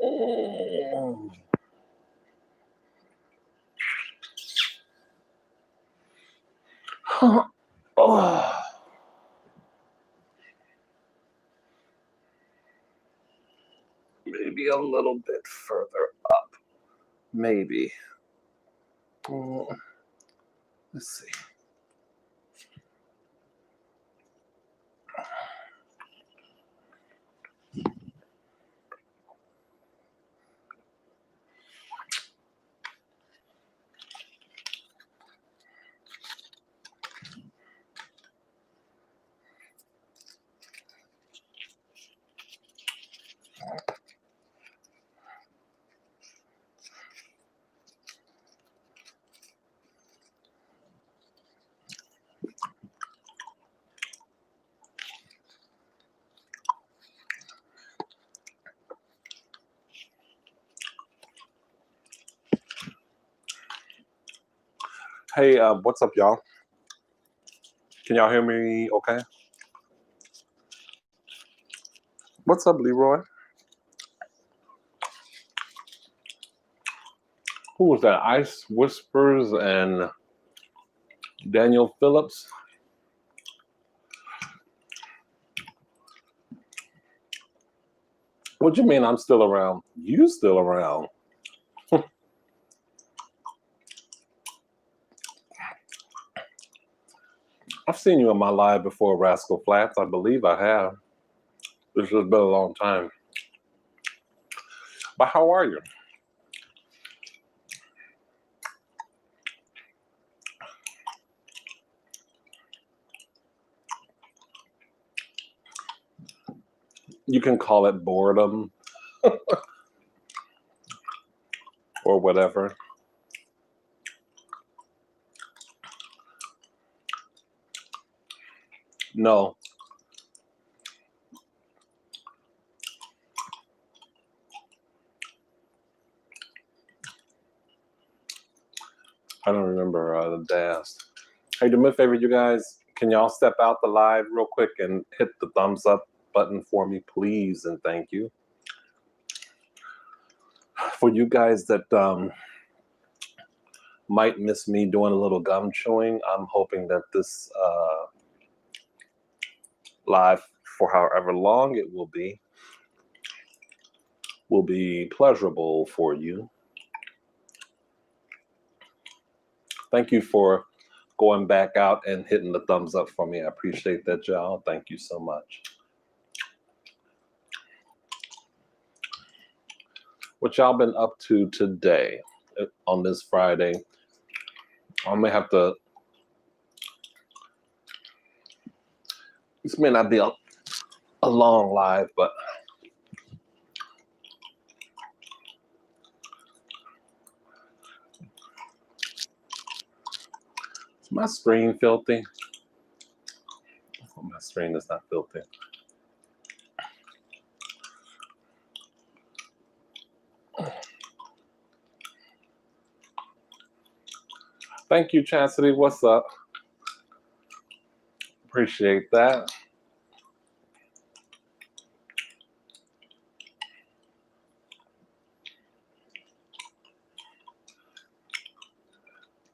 Oh. Maybe a little bit further up. Maybe. Let's see. Hey, what's up, y'all? Can y'all hear me okay? What's up, Leroy? Who was that? Ice Whispers and Daniel Phillips? What you mean I'm still around? You still around? I've seen you in my live before, Rascal Flats. I believe I have. This has been a long time. But how are you? You can call it boredom or whatever. No. I don't remember the DAS. Hey, do me a favor, you guys. Can y'all step out the live real quick and hit the thumbs up button for me, please, and thank you. For you guys that might miss me doing a little gum chewing, I'm hoping that this live, for however long it will be pleasurable for you. Thank you for going back out and hitting the thumbs up for me. I appreciate that, y'all. Thank you so much. What y'all been up to today on this Friday? I may have to, this may not be a long live, but is my screen filthy? Oh, my screen is not filthy. Thank you, Chastity. What's up? Appreciate that.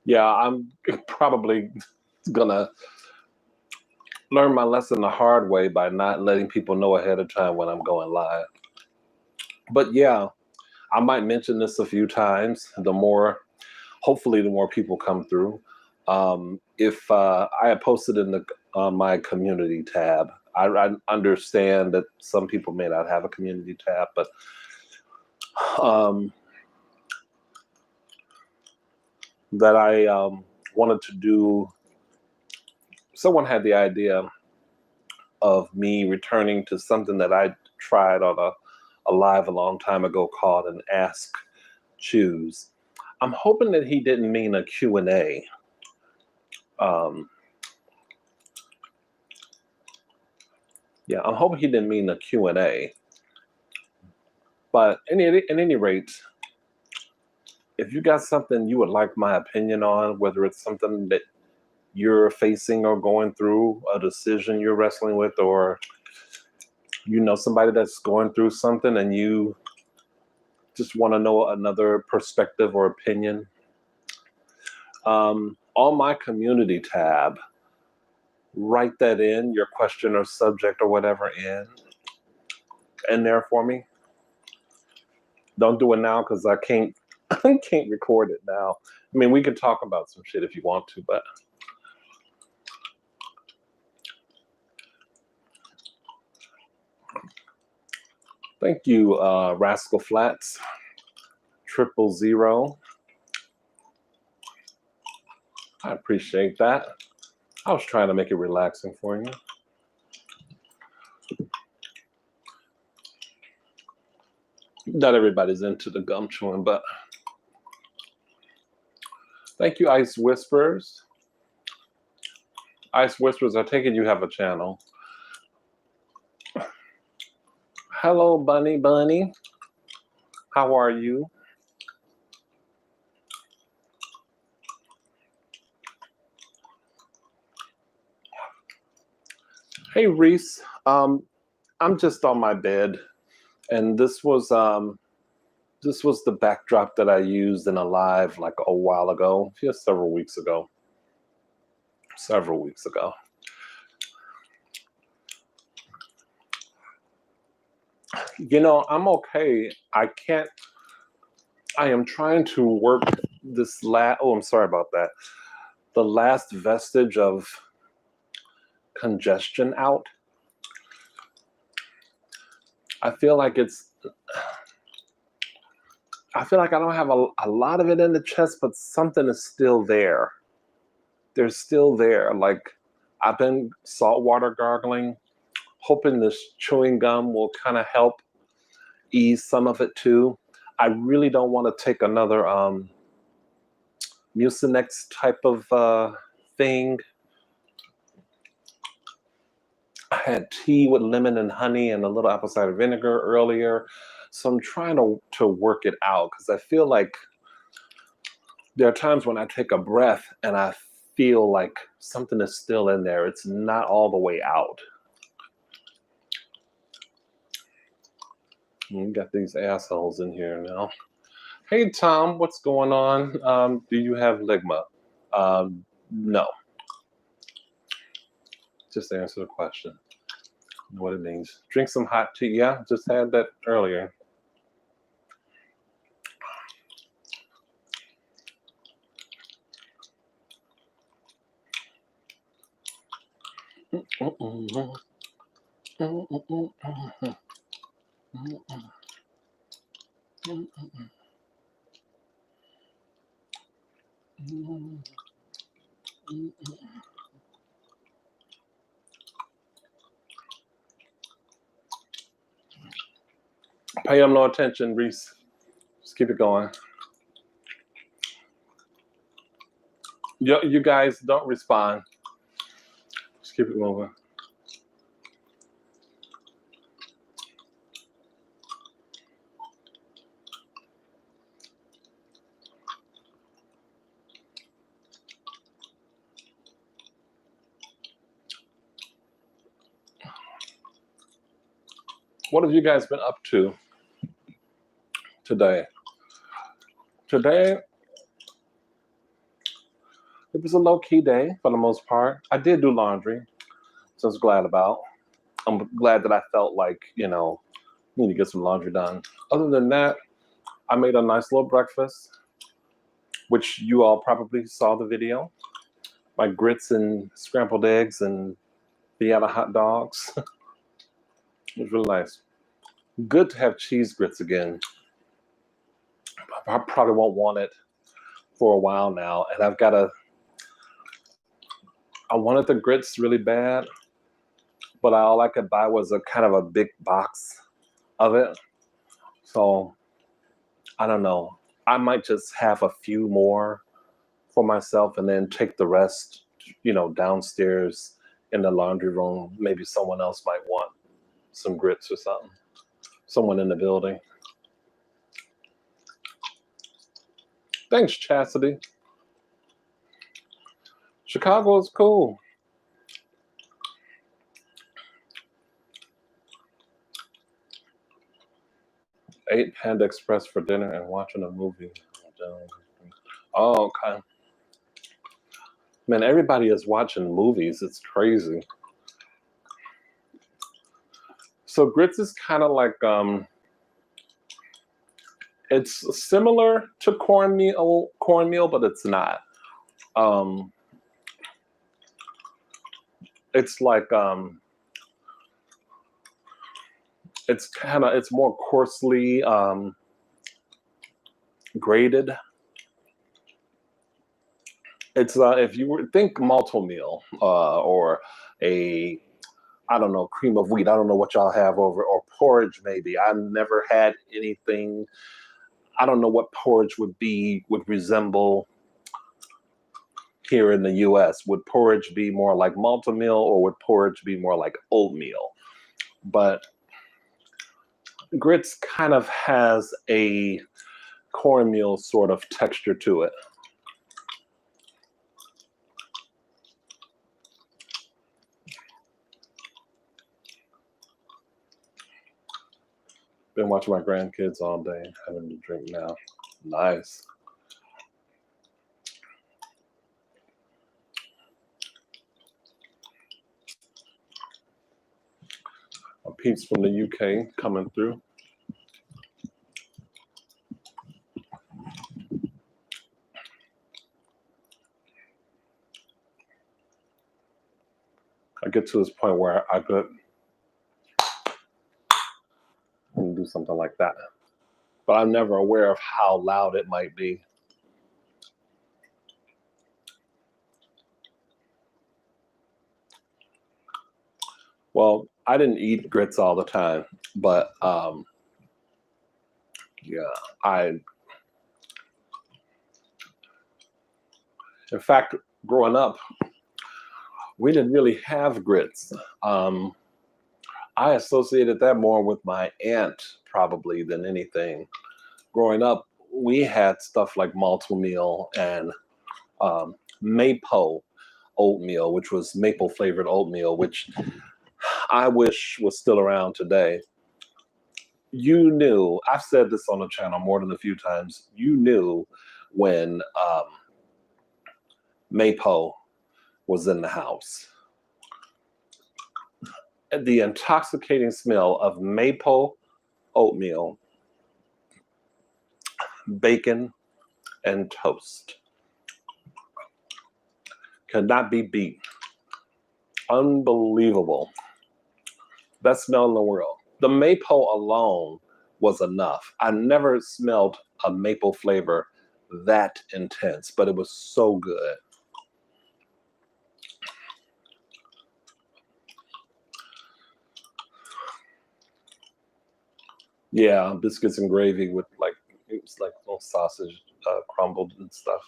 Yeah, I'm probably gonna learn my lesson the hard way by not letting people know ahead of time when I'm going live. But yeah, I might mention this a few times. Hopefully the more people come through. If I had posted in the my community tab, I understand that some people may not have a community tab, but that I wanted to do. Someone had the idea of me returning to something that I tried on a live a long time ago called an Ask Choose. I'm hoping that he didn't mean a Q&A. Yeah, I'm hoping he didn't mean a Q&A. But at any rate, if you got something you would like my opinion on, whether it's something that you're facing or going through, a decision you're wrestling with, or you know somebody that's going through something and you just want to know another perspective or opinion, on my community tab, write that in, your question or subject or whatever in there for me. Don't do it now because I can't record it now. I mean, we can talk about some shit if you want to, but thank you, Rascal Flats 000. I appreciate that. I was trying to make it relaxing for you. Not everybody's into the gum chewing, but thank you, Ice Whispers. Ice Whispers, I take it you have a channel. Hello, Bunny. How are you? Hey, Reese. I'm just on my bed, and this was the backdrop that I used in a live like a while ago, just several weeks ago. You know, I'm okay. I am trying to work this I'm sorry about that. The last vestige of congestion out. I feel like I don't have a lot of it in the chest, but something is still there. They're still there. Like, I've been saltwater gargling, hoping this chewing gum will kind of help ease some of it too. I really don't want to take another Mucinex type of thing. I had tea with lemon and honey and a little apple cider vinegar earlier. So I'm trying to work it out because I feel like there are times when I take a breath and I feel like something is still in there. It's not all the way out. We got these assholes in here now. Hey, Tom, what's going on? Do you have ligma? No. Just answer the question. What it means. Drink some hot tea. Yeah, just had that earlier. Pay them no attention, Reese. Just keep it going. You guys don't respond. Just keep it moving. What have you guys been up to today? Today, it was a low-key day for the most part. I did do laundry, so I was glad about. I'm glad that I felt like, you know, I need to get some laundry done. Other than that, I made a nice little breakfast, which you all probably saw the video. My grits and scrambled eggs and Vienna hot dogs. It was really nice. Good to have cheese grits again. I probably won't want it for a while now, and I wanted the grits really bad, but all I could buy was a kind of a big box of it. So I don't know. I might just have a few more for myself and then take the rest, you know, downstairs in the laundry room. Maybe someone else might want some grits or something. Someone in the building. Thanks, Chastity. Chicago is cool. Ate Panda Express for dinner and watching a movie. Oh, okay. Man, everybody is watching movies. It's crazy. So grits is kind of like it's similar to cornmeal, but it's not. Um, it's like it's more coarsely grated. It's if you think malto meal or a I don't know, cream of wheat. I don't know what y'all have over, or porridge maybe. I've never had anything. I don't know what porridge would resemble here in the US. Would porridge be more like malto meal, or would porridge be more like oatmeal? But grits kind of has a cornmeal sort of texture to it. Been watching my grandkids all day, having to drink now. Nice. A peeps from the UK coming through. I get to this point where I could do something like that, but I'm never aware of how loud it might be. Well, I didn't eat grits all the time, but yeah, in fact, growing up, we didn't really have grits. I associated that more with my aunt probably than anything. Growing up, we had stuff like malto meal and maple oatmeal, which was maple flavored oatmeal, which I wish was still around today. You knew, I've said this on the channel more than a few times, you knew when maple was in the house. The intoxicating smell of maple oatmeal, bacon, and toast cannot be beat. Unbelievable. Best smell in the world. The maple alone was enough. I never smelled a maple flavor that intense, but it was so good. Yeah, biscuits and gravy with like, it was like little sausage crumbled and stuff.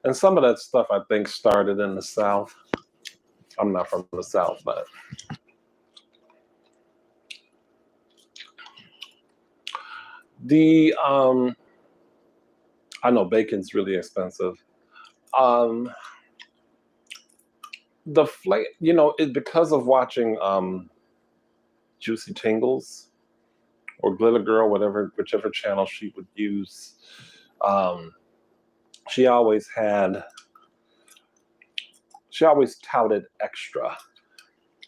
And some of that stuff I think started in the South. I'm not from the South, but the I know bacon's really expensive. The flavor, because of watching Juicy Tingles or Glitter Girl, whichever channel she would use. She always touted Extra,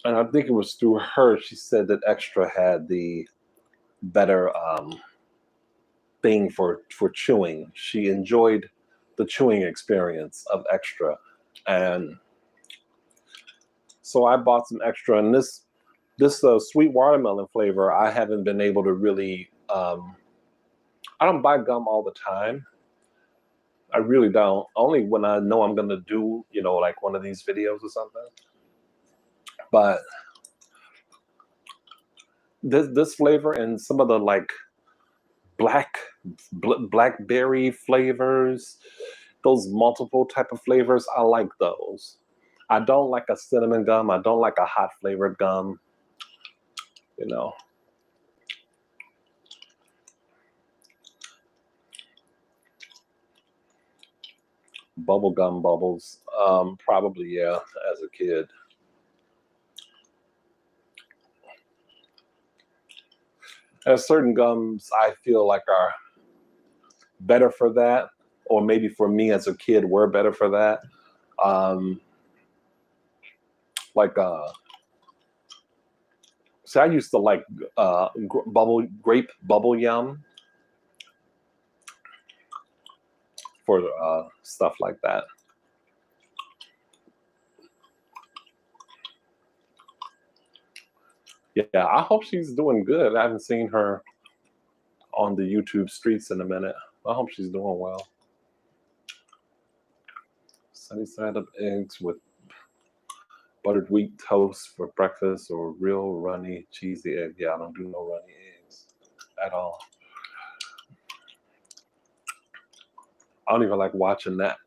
and I think it was through her she said that Extra had the better thing for chewing. She enjoyed the chewing experience of Extra, and so I bought some Extra, and this sweet watermelon flavor I haven't been able to really. I don't buy gum all the time. I really don't. Only when I know I'm gonna do, like one of these videos or something. But this flavor and some of the like blackberry flavors, those multiple type of flavors, I like those. I don't like a cinnamon gum. I don't like a hot flavored gum. Bubble gum bubbles. Probably, yeah, as a kid. There's certain gums I feel like are better for that, or maybe for me as a kid were better for that. Like see, I used to like grape bubble yum for stuff like that. Yeah, I hope she's doing good. I haven't seen her on the YouTube streets in a minute. I hope she's doing well. Sunny side up eggs with buttered wheat toast for breakfast, or real runny cheesy egg. Yeah, I don't do no runny eggs at all. I don't even like watching that.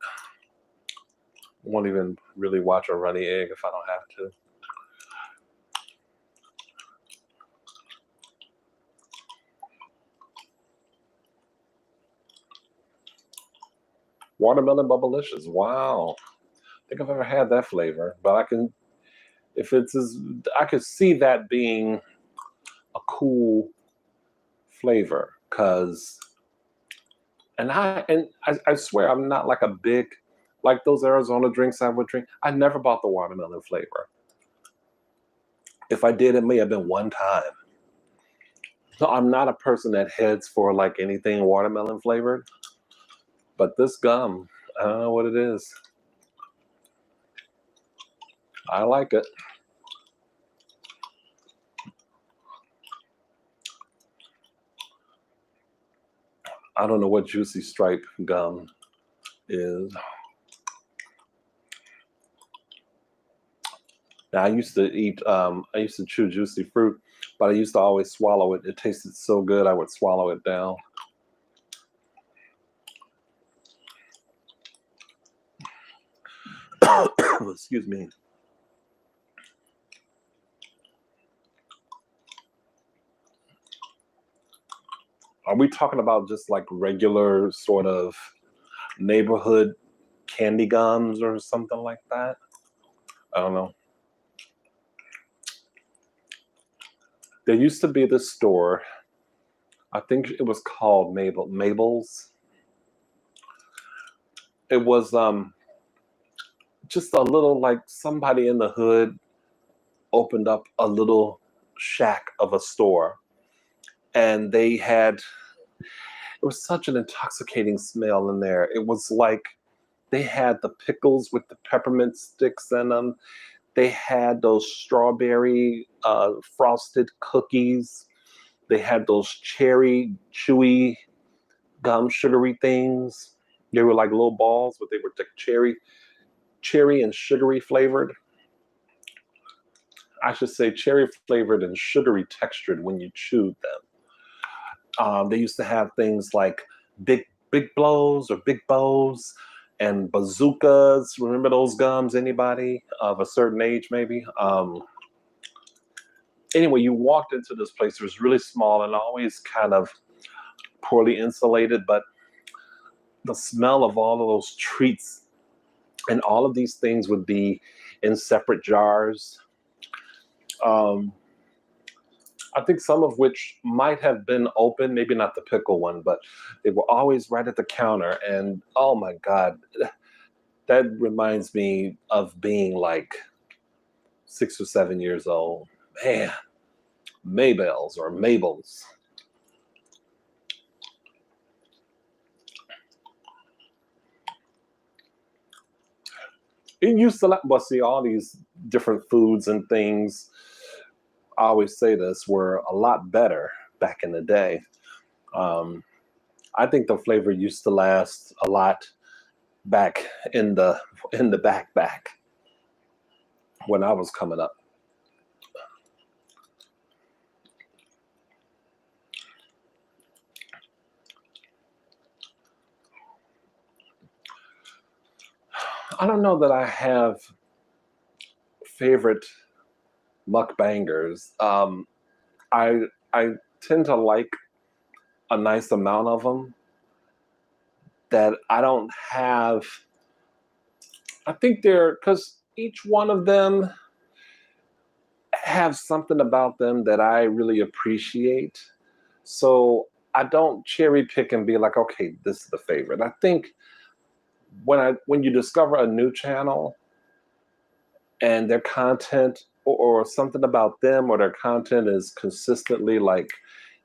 I won't even really watch a runny egg if I don't have to. Watermelon Bubblicious. Wow. I think I've ever had that flavor, but I can, if it's as, I could see that being a cool flavor, because, and I swear I'm not like a big, like those Arizona drinks I would drink. I never bought the watermelon flavor. If I did, it may have been one time. So I'm not a person that heads for like anything watermelon flavored, but this gum, I don't know what it is. I like it. I don't know what Juicy Stripe gum is. Now, I used to chew juicy fruit, but I used to always swallow it. It tasted so good, I would swallow it down. Excuse me. Are we talking about just like regular sort of neighborhood candy gums or something like that? I don't know. There used to be this store, I think it was called Mabel's. It was just a little, like somebody in the hood opened up a little shack of a store, and they had, it was such an intoxicating smell in there. It was like they had the pickles with the peppermint sticks in them. They had those strawberry frosted cookies. They had those cherry chewy gum sugary things. They were like little balls, but they were like cherry and sugary flavored. I should say cherry flavored and sugary textured when you chewed them. They used to have things like big blows or big bows and bazookas. Remember those gums? Anybody of a certain age, maybe? Anyway, you walked into this place. It was really small and always kind of poorly insulated, but the smell of all of those treats and all of these things would be in separate jars. I think some of which might have been open, maybe not the pickle one, but they were always right at the counter. And oh my God, that reminds me of being like 6 or 7 years old. Man, Maybells or Mabels. It used to, but see, all these different foods and things, I always say this, were a lot better back in the day. I think the flavor used to last a lot back in the back when I was coming up. I don't know that I have favorite mukbangers. I tend to like a nice amount of them that I don't have. I think they're, because each one of them have something about them that I really appreciate. So I don't cherry pick and be like, okay, this is the favorite. I think when you discover a new channel and their content or something about them or their content is consistently like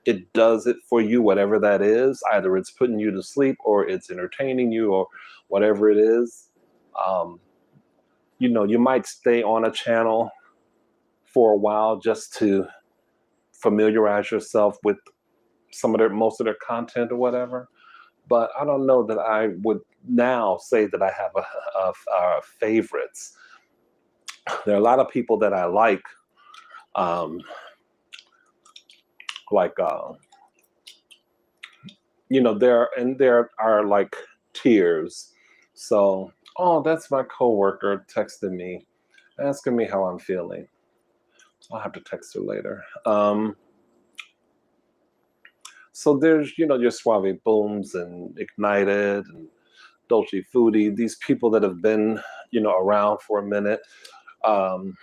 it does it for you, whatever that is, either it's putting you to sleep or it's entertaining you or whatever it is, you might stay on a channel for a while just to familiarize yourself with most of their content or whatever. But I don't know that I would now say that I have a favorites. There are a lot of people that I like um, there are like tiers. So, oh, that's my coworker texting me, asking me how I'm feeling. I'll have to text her later. So there's, your Suave Booms and Ignited and Dolce Foodie, these people that have been, around for a minute. And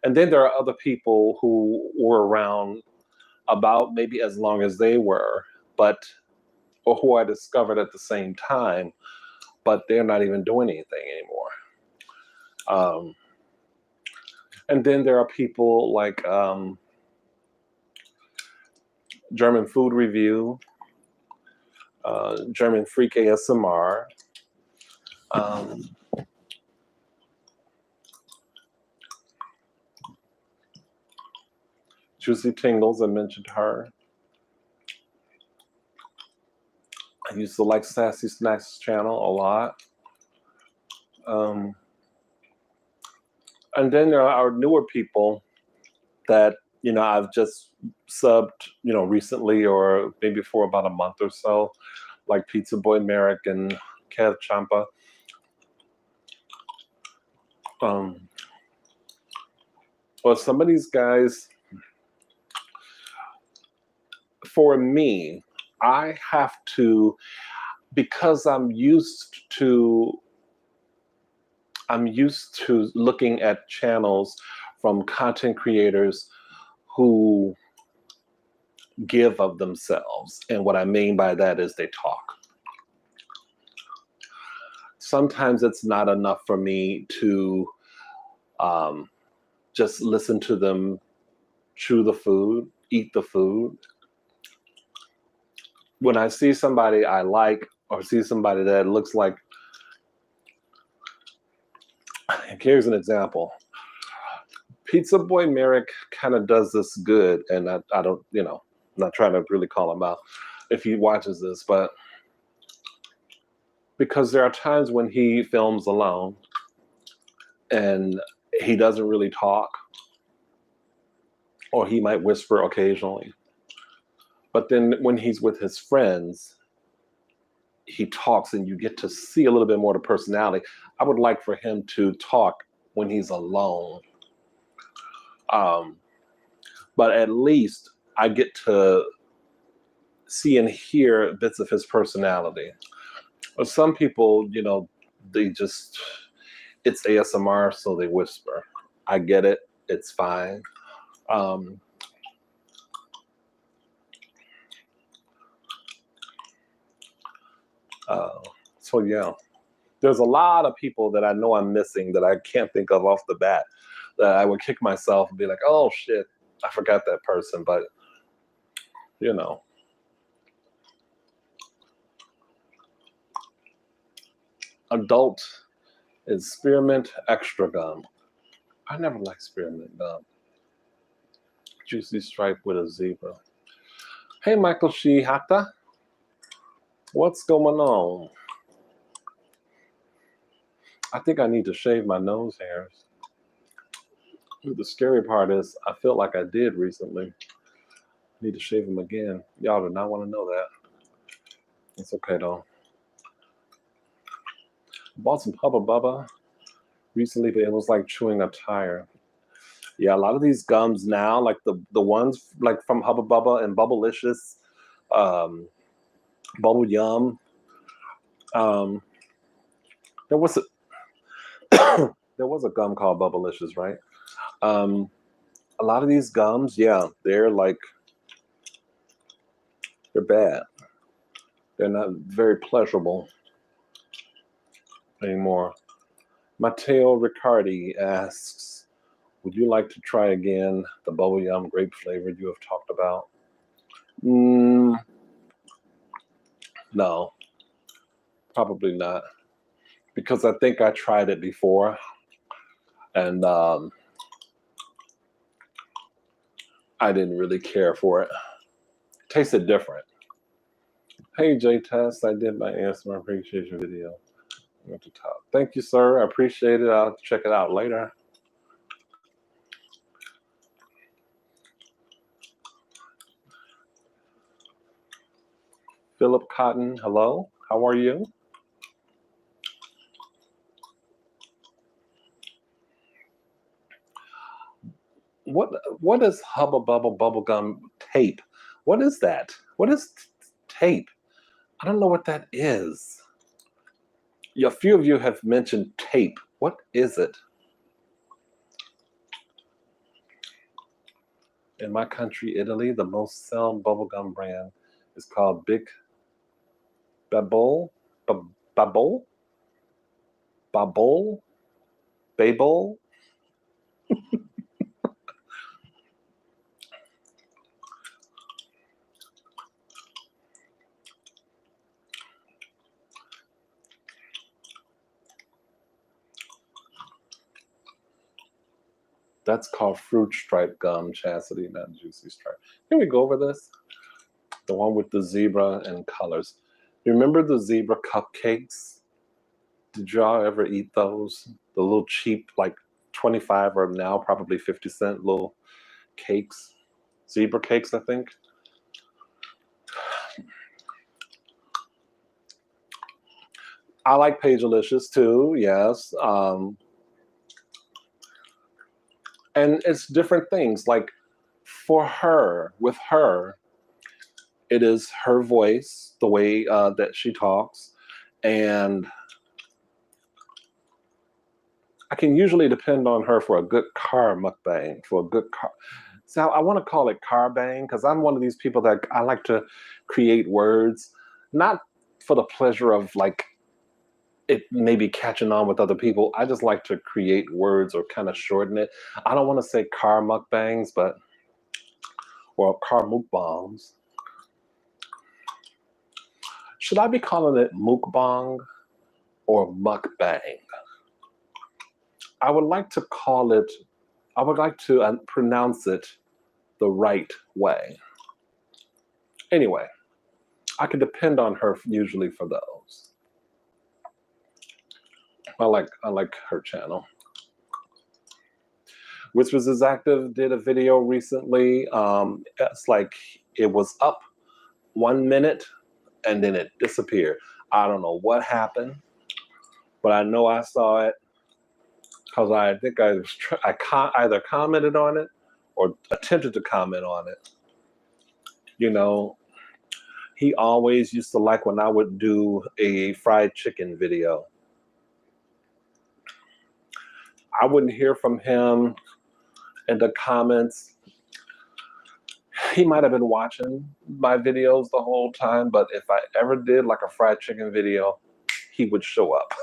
then there are other people who were around about maybe as long as they were, or who I discovered at the same time, but they're not even doing anything anymore. And then there are people like German Food Review, German Freak ASMR, Juicy Tingles, I mentioned her. I used to like Sassy Snacks channel a lot. And then there are newer people that, I've just subbed, recently or maybe for about a month or so, like Pizza Boy Merrick and Kev Champa. Well, some of these guys, for me, I have to, because I'm used to looking at channels from content creators who give of themselves. And what I mean by that is they talk. Sometimes it's not enough for me to just listen to them chew the food, eat the food. When I see somebody I like or see somebody that looks like, here's an example. Pizza Boy Merrick kind of does this good, and I don't, I'm not trying to really call him out if he watches this, but because there are times when he films alone and he doesn't really talk, or he might whisper occasionally. But then when he's with his friends, he talks and you get to see a little bit more of the personality. I would like for him to talk when he's alone. But at least I get to see and hear bits of his personality. But some people, they just, it's ASMR, so they whisper. I get it. It's fine. So yeah, there's a lot of people that I know I'm missing that I can't think of off the bat, that I would kick myself and be like, oh shit, I forgot that person. But adult is spearmint extra gum. I never liked spearmint gum. Juicy stripe with a zebra. Hey, Michael Shihata. What's going on? I think I need to shave my nose hairs. The scary part is I feel like I did recently. I need to shave them again. Y'all do not want to know that. It's okay though. Bought some Hubba Bubba recently, but it was like chewing a tire. Yeah, a lot of these gums now, like the ones like from Hubba Bubba and Bubblicious, Bubble Yum. There was a gum called Bubblicious, right? A lot of these gums, yeah, they're like They're bad. They're not very pleasurable anymore. Matteo Riccardi asks, would you like to try again the bubble yum grape flavor you have talked about? No, probably not. Because I think I tried it before and I didn't really care for it. It tasted different. Hey, J-Test, I did my ASMR appreciation video at the top. Thank you, sir. I appreciate it. I'll check it out later. Philip Cotton, hello. How are you? What is Hubba Bubble Bubblegum tape? What is that? What is tape? I don't know what that is. A few of you have mentioned tape. What is it? In my country, Italy, the most sell bubblegum brand is called Big Babol. Babol? Babol? Babol? That's called fruit stripe gum, Chastity, not juicy stripe. Can we go over this? The one with the zebra and colors. Remember the zebra cupcakes? Did y'all ever eat those? The little cheap, like 25 or now probably 50-cent little cakes. Zebra cakes, I think. I like Pagelicious too, yes. And it's different things. Like for her, with her, it is her voice, the way that she talks. And I can usually depend on her for a good car mukbang, for a good car. So I want to call it car bang because I'm one of these people that I like to create words, not for the pleasure of like it maybe catching on with other people. I just like to create words or kind of shorten it. I don't want to say car mukbangs, but or car mukbangs. Should I be calling it mukbang or mukbang? I would like to call it, I would like to pronounce it the right way. Anyway, I can depend on her usually for those. I like her channel. Whispers is Active did a video recently. It's like it was up 1 minute and then it disappeared. I don't know what happened, but I know I saw it because I think I either commented on it or attempted to comment on it. You know, he always used to like when I would do a fried chicken video. I wouldn't hear from him in the comments. He might have been watching my videos the whole time, but if I ever did like a fried chicken video, he would show up.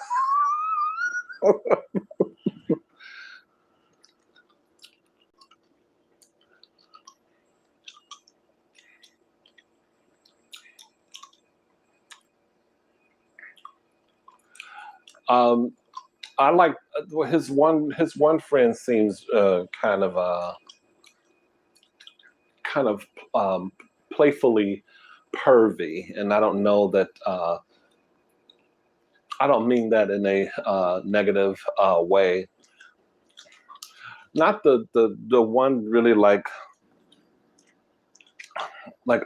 I like his one friend seems kind of playfully pervy, and I don't know that. I don't mean that in a negative way. Not the one really like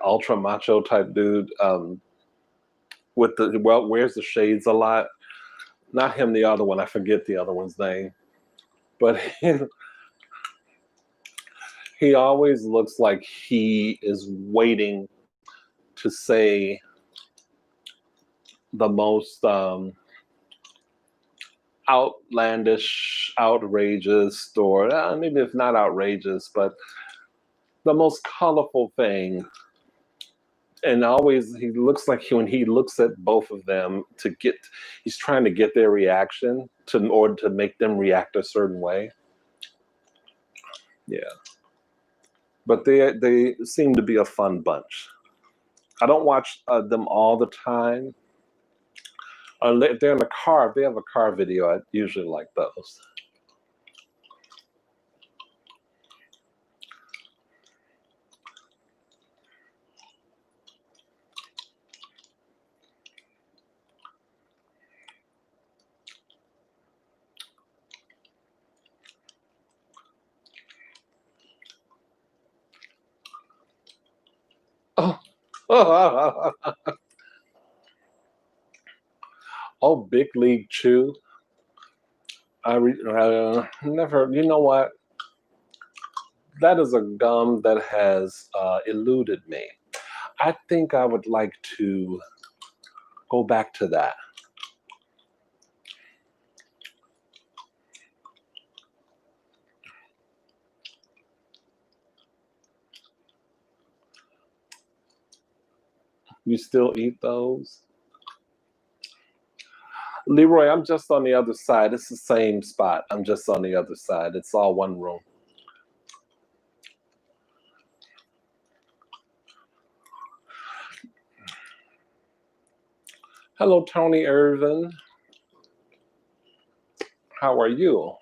ultra macho type dude with the wears the shades a lot. Not him, the other one. I forget the other one's name, but he always looks like he is waiting to say the most outlandish, outrageous, or maybe it's not outrageous, but the most colorful thing And always he looks like when he looks at both of them he's trying to get their reaction in order to make them react a certain way. Yeah. But they seem to be a fun bunch. I don't watch them all the time. If they're in a car, if they have a car video, I usually like those. Oh, oh, Big League Chew. I never. You know what? That is a gum that has eluded me. I think I would like to go back to that. You still eat those? Leroy, I'm just on the other side. It's the same spot. I'm just on the other side. It's all one room. Hello, Tony Irvin. How are you?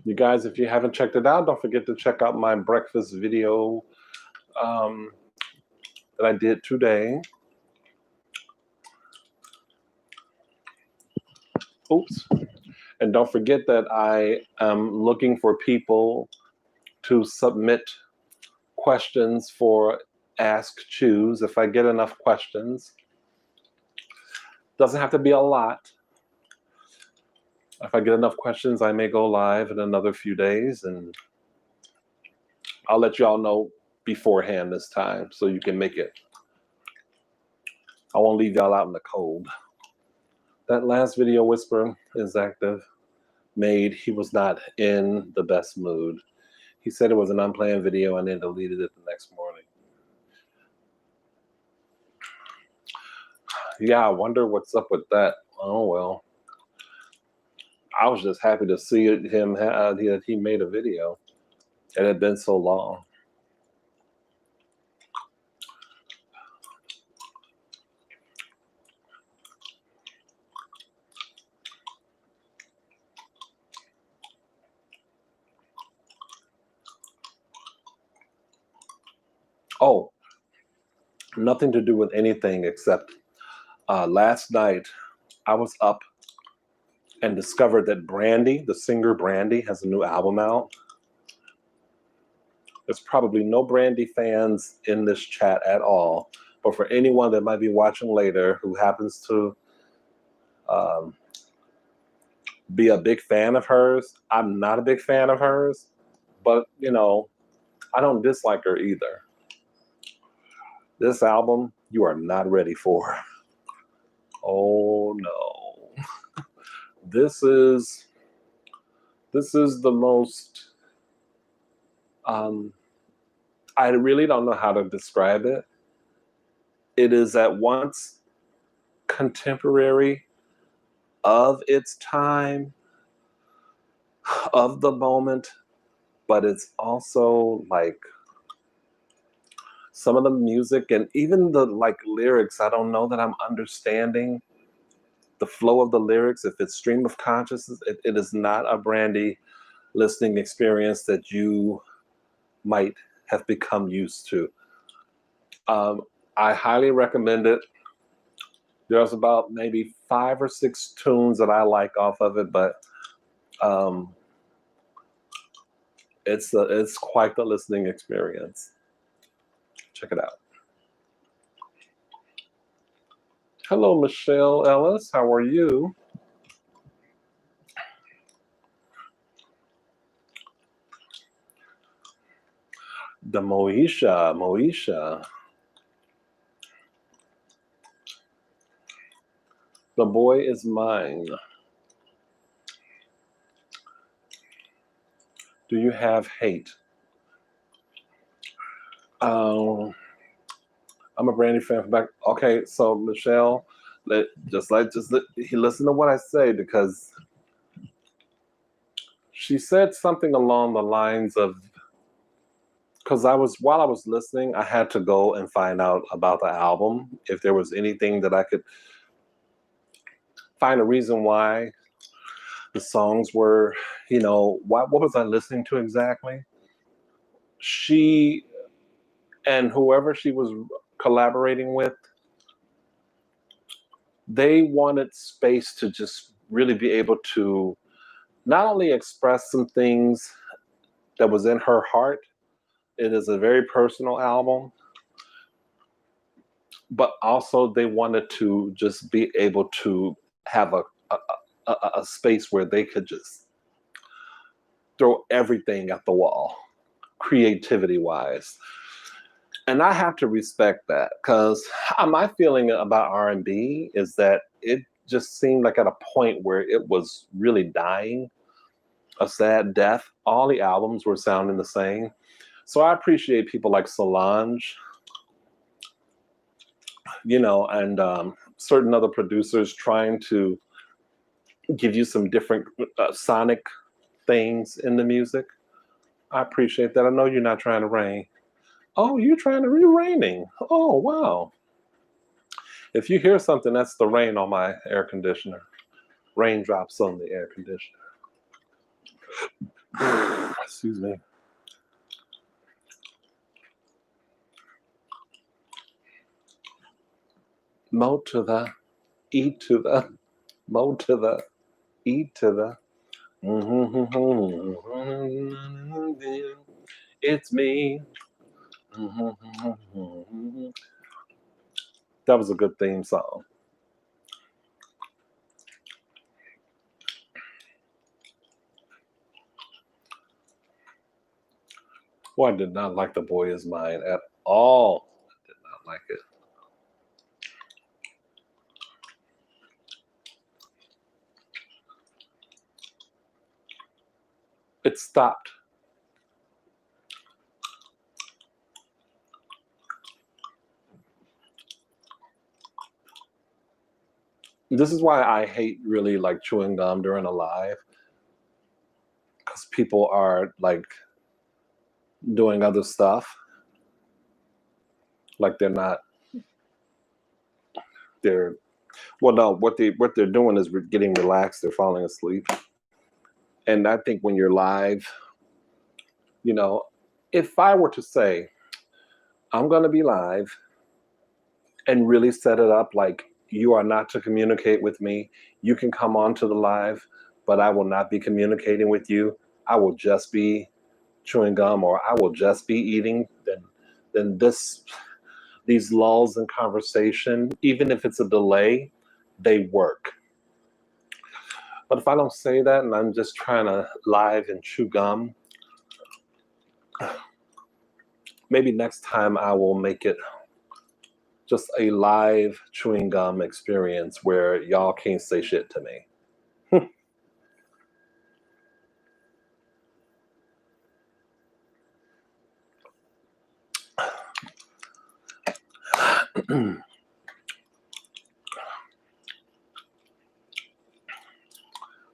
You guys, if you haven't checked it out, don't forget to check out my breakfast video that I did today. Oops. And don't forget that I am looking for people to submit questions for Ask Choose. If I get enough questions, doesn't have to be a lot. If I get enough questions, I may go live in another few days, and I'll let y'all know beforehand this time so you can make it. I won't leave y'all out in the cold. That last video Whisper is active. He was not in the best mood. He said it was an unplanned video and then deleted it the next morning. Yeah, I wonder what's up with that. Oh, well. I was just happy to see him that he made a video. It had been so long. Oh, nothing to do with anything except last night I was up and discovered that Brandy, the singer Brandy, has a new album out. There's probably no Brandy fans in this chat at all, but for anyone that might be watching later who happens to be a big fan of hers, I'm not a big fan of hers, but you know, I don't dislike her either. This album, you are not ready for. Oh no. This is the most I really don't know how to describe it. It is at once contemporary of its time, of the moment, but it's also like some of the music and even the like lyrics, I don't know that I'm understanding the flow of the lyrics. If it's stream of consciousness, it is not a Brandy listening experience that you might have become used to. I highly recommend it. There's about maybe 5 or 6 tunes that I like off of it, but it's quite the listening experience. Check it out. Hello, Michelle Ellis. How are you? The Moesha. The boy is mine. Do you have hate? Um, I'm a Brandy fan from back. Okay, so Michelle, just listen to what I say, because she said something along the lines of, because while I was listening, I had to go and find out about the album, if there was anything that I could find a reason why the songs were, what was I listening to exactly? She and whoever she was collaborating with, they wanted space to just really be able to not only express some things that was in her heart. It is a very personal album, but also they wanted to just be able to have a space where they could just throw everything at the wall, creativity wise. And I have to respect that, because my feeling about R&B is that it just seemed like at a point where it was really dying a sad death. All the albums were sounding the same. So I appreciate people like Solange, and certain other producers trying to give you some different sonic things in the music. I appreciate that. I know you're not trying to rain. Oh, you're trying to raining. Oh, wow. If you hear something, that's the rain on my air conditioner. Raindrops on the air conditioner. Excuse me. Mo to the E to the Mo to the E to the. It's me. That was a good theme song. Well, I did not like The Boy Is Mine at all. I did not like it. It stopped. This is why I hate really like chewing gum during a live, because people are like doing other stuff. Like they're well, no, what they're doing is getting relaxed. They're falling asleep. And I think when you're live, if I were to say I'm going to be live and really set it up like you are not to communicate with me, you can come on to the live, but I will not be communicating with you. I will just be chewing gum, or I will just be eating. Then these lulls in conversation, even if it's a delay, they work. But if I don't say that and I'm just trying to live and chew gum, maybe next time I will make it just a live chewing gum experience where y'all can't say shit to me.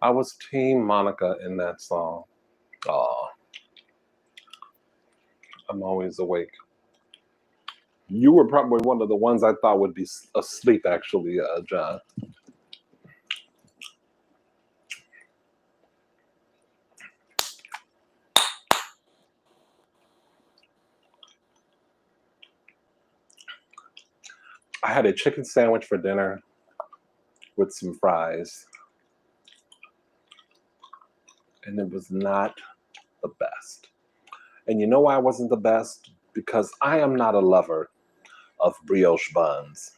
I was Team Monica in that song. Aw, I'm always awake. You were probably one of the ones I thought would be asleep, actually, John. I had a chicken sandwich for dinner with some fries, and it was not the best. And you know why it wasn't the best? Because I am not a lover of brioche buns.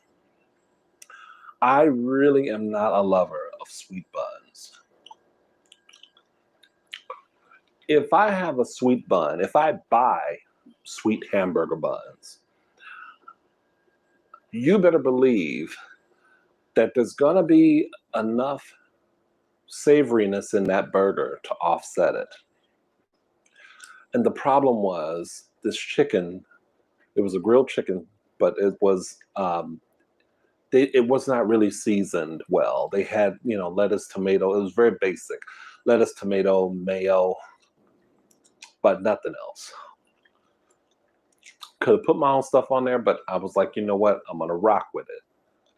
I really am not a lover of sweet buns. If I have a sweet bun, if I buy sweet hamburger buns, you better believe that there's gonna be enough savoriness in that burger to offset it. And the problem was this chicken It was a grilled chicken, but it was it was not really seasoned well. They had, you know, lettuce, tomato. It was very basic. Lettuce, tomato, mayo, but nothing else. Could have put my own stuff on there, but I was like, you know what? I'm gonna rock with it.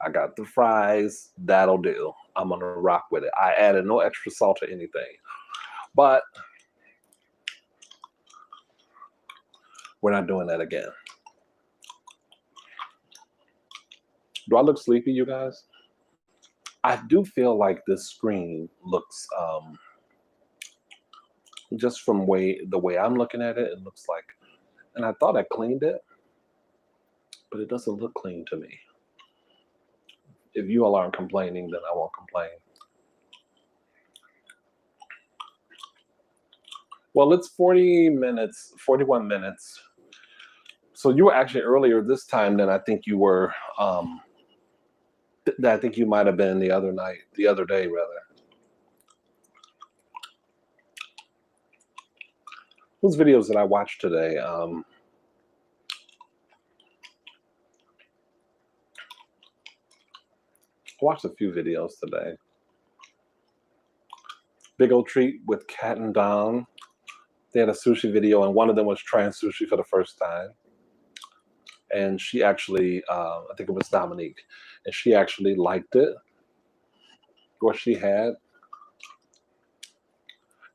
I got the fries. That'll do. I'm gonna rock with it. I added no extra salt or anything. But we're not doing that again. Do I look sleepy, you guys? I do feel like this screen looks, just from the way I'm looking at it, it looks like, and I thought I cleaned it, but it doesn't look clean to me. If you all aren't complaining, then I won't complain. Well, it's 41 minutes. So you were actually earlier this time than I think you were. I think you might have been the other day, rather. Whose videos did I watch today? I watched a few videos today. Big Old Treat with Kat and Don. They had a sushi video, and one of them was trying sushi for the first time. And she actually, I think it was Dominique, and she actually liked it, what she had.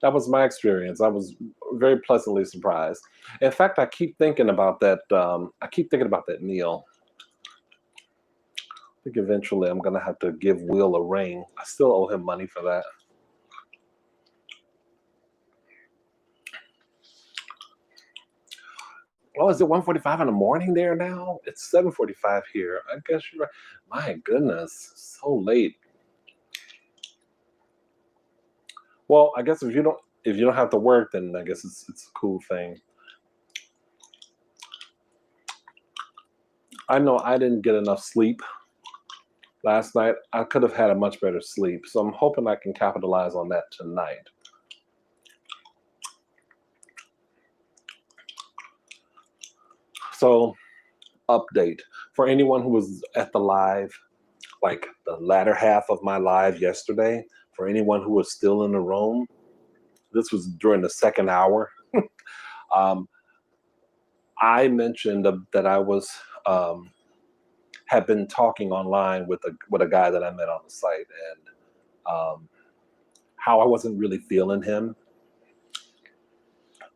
That was my experience. I was very pleasantly surprised. In fact, I keep thinking about that. Meal. I think eventually I'm gonna have to give Will a ring. I still owe him money for that. Oh, is it 1:45 in the morning there now? It's 7:45 here. I guess you're right. My goodness, so late. Well, I guess if you don't have to work, then I guess it's a cool thing. I know I didn't get enough sleep last night. I could have had a much better sleep, so I'm hoping I can capitalize on that tonight. So, update for anyone who was at the live, like the latter half of my live yesterday, for anyone who was still in the room, this was during the second hour. I mentioned that I was had been talking online with a guy that I met on the site, and how I wasn't really feeling him,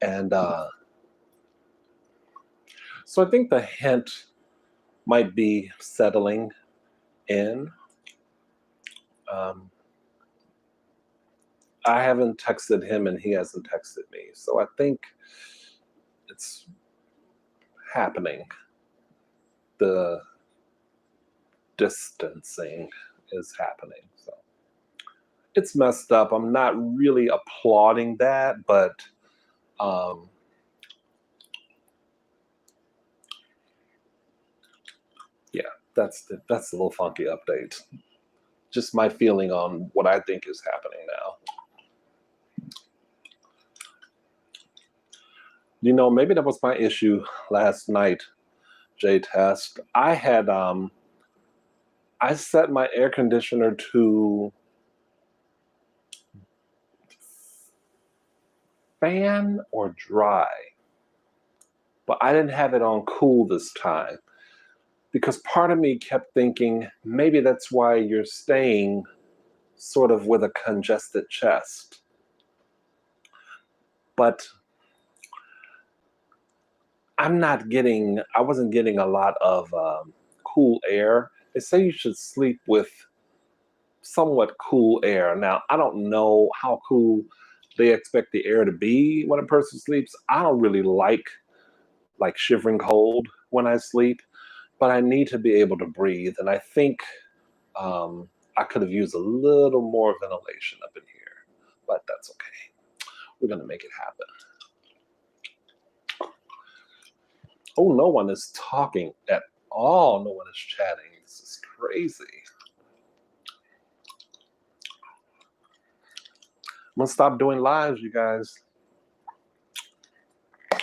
and so I think the hint might be settling in. I haven't texted him, and he hasn't texted me, so I think it's happening. The distancing is happening, so it's messed up. I'm not really applauding that, but yeah, that's a little funky update. Just my feeling on what I think is happening now. You know, maybe that was my issue last night, J-Test. I had I set my air conditioner to fan or dry, but I didn't have it on cool this time, because part of me kept thinking maybe that's why you're staying sort of with a congested chest. But I wasn't getting a lot of cool air. They say you should sleep with somewhat cool air. Now, I don't know how cool they expect the air to be when a person sleeps. I don't really like shivering cold when I sleep, but I need to be able to breathe. And I think I could have used a little more ventilation up in here, but that's okay. We're going to make it happen. Oh, no one is talking at all. No one is chatting. This is crazy. I'm going to stop doing lives, you guys.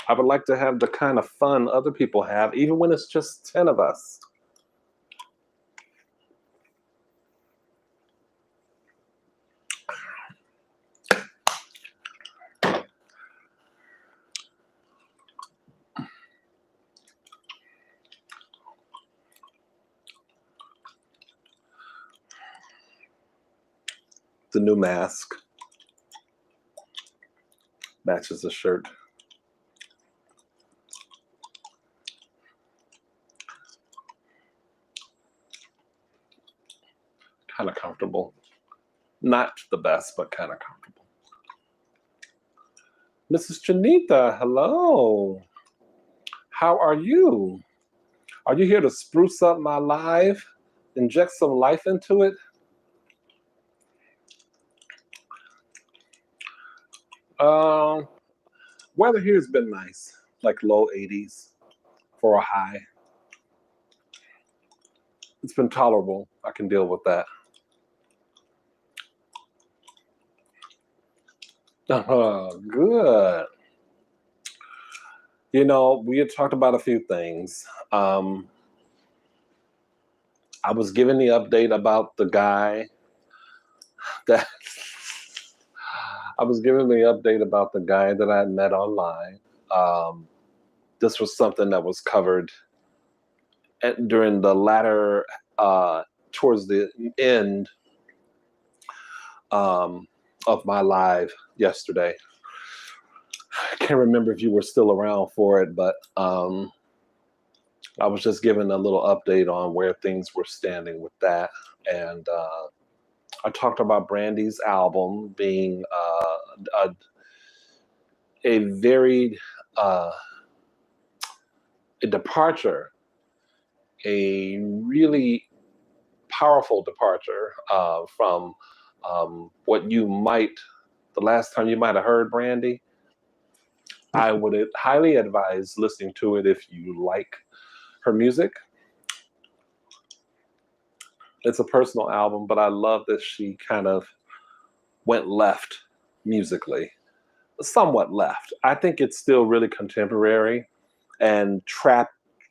I would like to have the kind of fun other people have, even when it's just 10 of us. The new mask matches the shirt. Kind of comfortable. Not the best, but kind of comfortable. Mrs. Janita, hello. How are you? Are you here to spruce up my life? Inject some life into it? Weather here has been nice, like low 80s for a high. It's been tolerable. I can deal with that. Good. You know, we had talked about a few things. I was given the update about the guy that I was given the update about the guy that I had met online. This was something that was covered during the latter, towards the end of my live yesterday. I can't remember if you were still around for it, but I was just given a little update on where things were standing with that. And I talked about Brandy's album being a very a departure, a really powerful departure from what you might, the last time you might have heard Brandy. I would highly advise listening to it if you like her music. It's a personal album, but I love that she kind of went left musically, somewhat left. I think it's still really contemporary and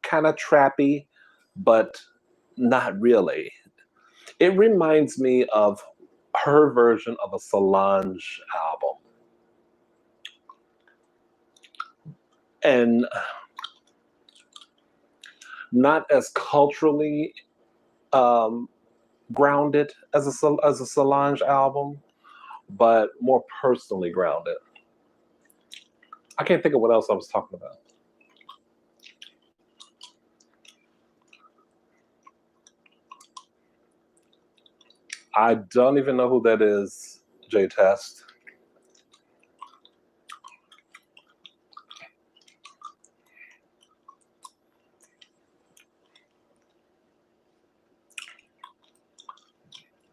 kind of trappy, but not really. It reminds me of her version of a Solange album. And not as culturally grounded as a Solange album, but more personally grounded. I can't think of what else I was talking about. I don't even know who that is, J Test.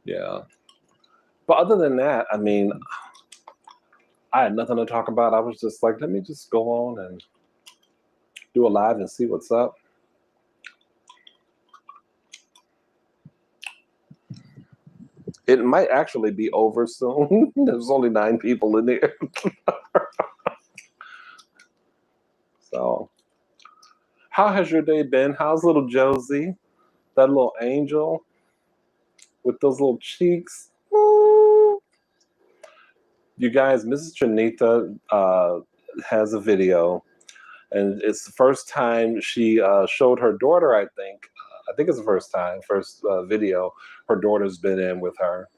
Yeah. But other than that, I mean, I had nothing to talk about. I was just like, let me just go on and do a live and see what's up. It might actually be over soon. There's only 9 people in there. So, how has your day been? How's little Josie? That little angel with those little cheeks. Ooh. You guys, Mrs. Janita has a video, and it's the first time she showed her daughter, I think. I think it's the first video her daughter's been in with her.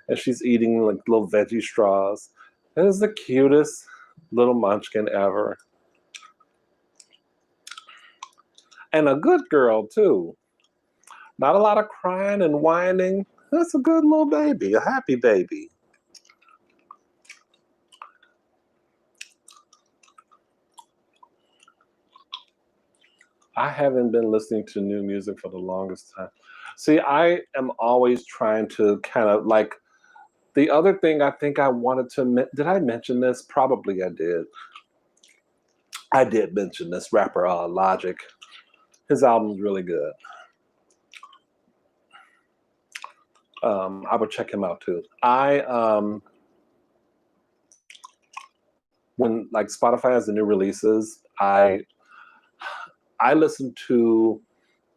And she's eating like little veggie straws. It is the cutest little munchkin ever. And a good girl, too. Not a lot of crying and whining. That's a good little baby, a happy baby. I haven't been listening to new music for the longest time. See, I am always trying to kind of like, the other thing I think I wanted to, did I mention this? Probably I did. I did mention this rapper, Logic. His album's really good. I would check him out too. when like Spotify has the new releases, I listen to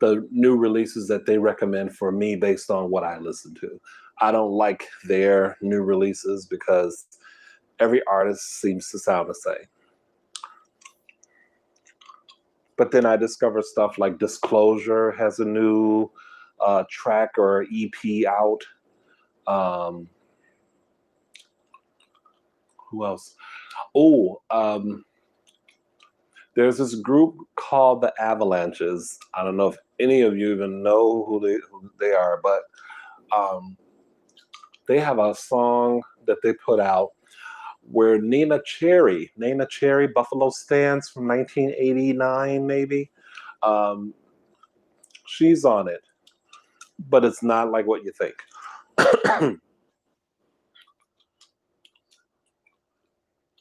the new releases that they recommend for me based on what I listen to. I don't like their new releases because every artist seems to sound the same. But then I discover stuff like Disclosure has a new track or EP out. Who else? Oh, there's this group called the Avalanches. I don't know if any of you even know who they are, but they have a song that they put out where Nina Cherry, Buffalo Stance from 1989, maybe. She's on it, but it's not like what you think.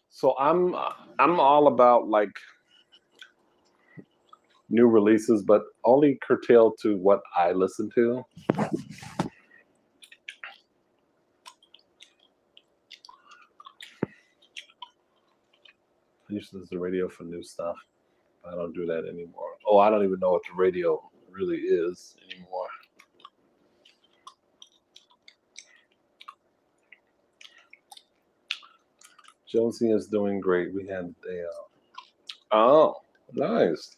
So I'm all about like new releases, but only curtailed to what I listen to. I used to listen to the radio for new stuff. I don't do that anymore. Oh, I don't even know what the radio really is anymore. Josie is doing great. We had the day off. Oh, nice.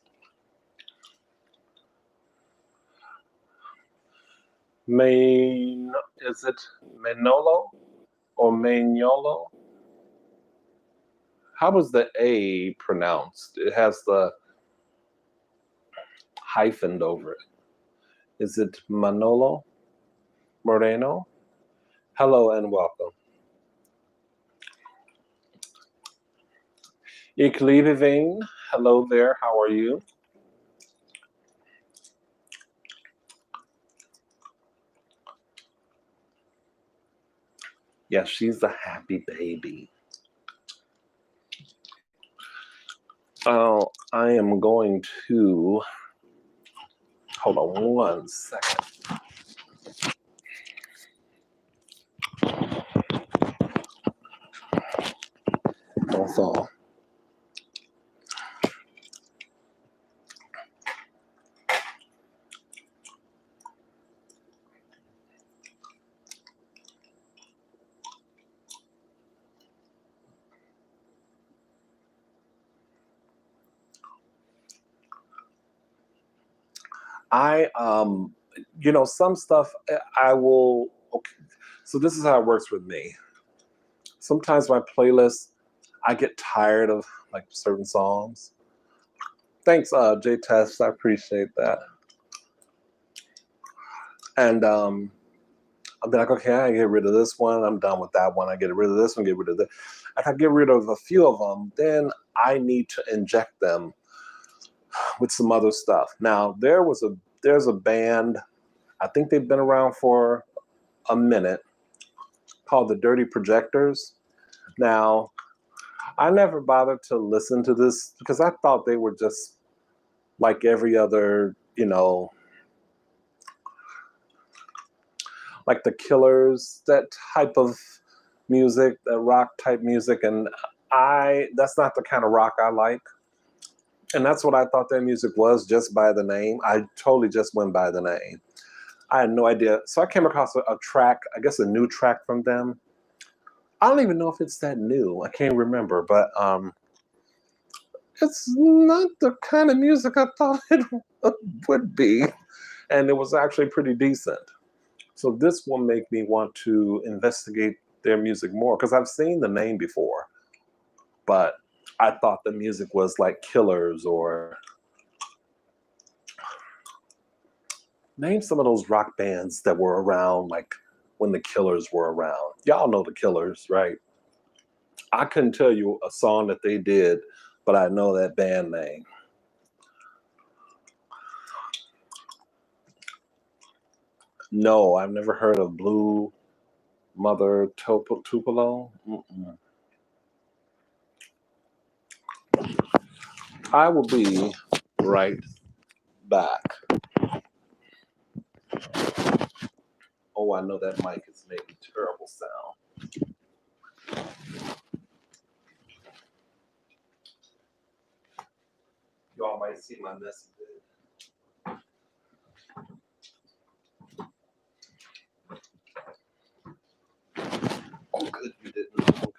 Is it Manolo or Magnolo? How was the A pronounced? It has the hyphen over it. Is it Manolo Moreno? Hello and welcome. Ik lieve Veen. Hello there. How are you? Yes, she's a happy baby. Oh, I am going to hold on one second. Don't fall. Some stuff I will, okay. So this is how it works with me. Sometimes my playlist, I get tired of like certain songs. Thanks, J Test. I appreciate that. And I'll be like, okay, I get rid of this one. I'm done with that one. I get rid of this one, get rid of that. If I get rid of a few of them, then I need to inject them with some other stuff. Now, there's a band, I think they've been around for a minute, called the Dirty Projectors. Now, I never bothered to listen to this because I thought they were just like every other, like the Killers, that type of music, the rock type music. And that's not the kind of rock I like. And that's what I thought their music was just by the name. I totally just went by the name. I had no idea. So I came across a track, I guess a new track from them. I don't even know if it's that new. I can't remember, but it's not the kind of music I thought it would be. And it was actually pretty decent. So this will make me want to investigate their music more because I've seen the name before, but I thought the music was like Killers or name some of those rock bands that were around like when the Killers were around. Y'all know the Killers, right? I couldn't tell you a song that they did, but I know that band name. No, I've never heard of Blue Mother Tupelo. Mm-mm. I will be right back. Oh, I know that mic is making terrible sound. Y'all might see my messy bed. Oh, good, you didn't. Okay.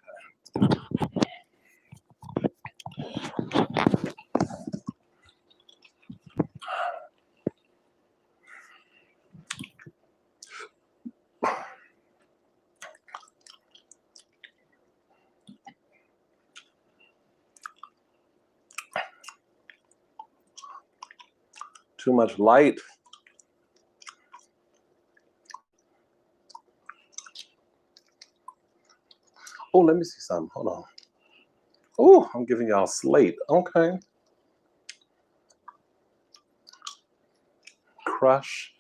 Too much light. Oh, let me see something. Hold on. Oh, I'm giving y'all slate. Okay. Crush.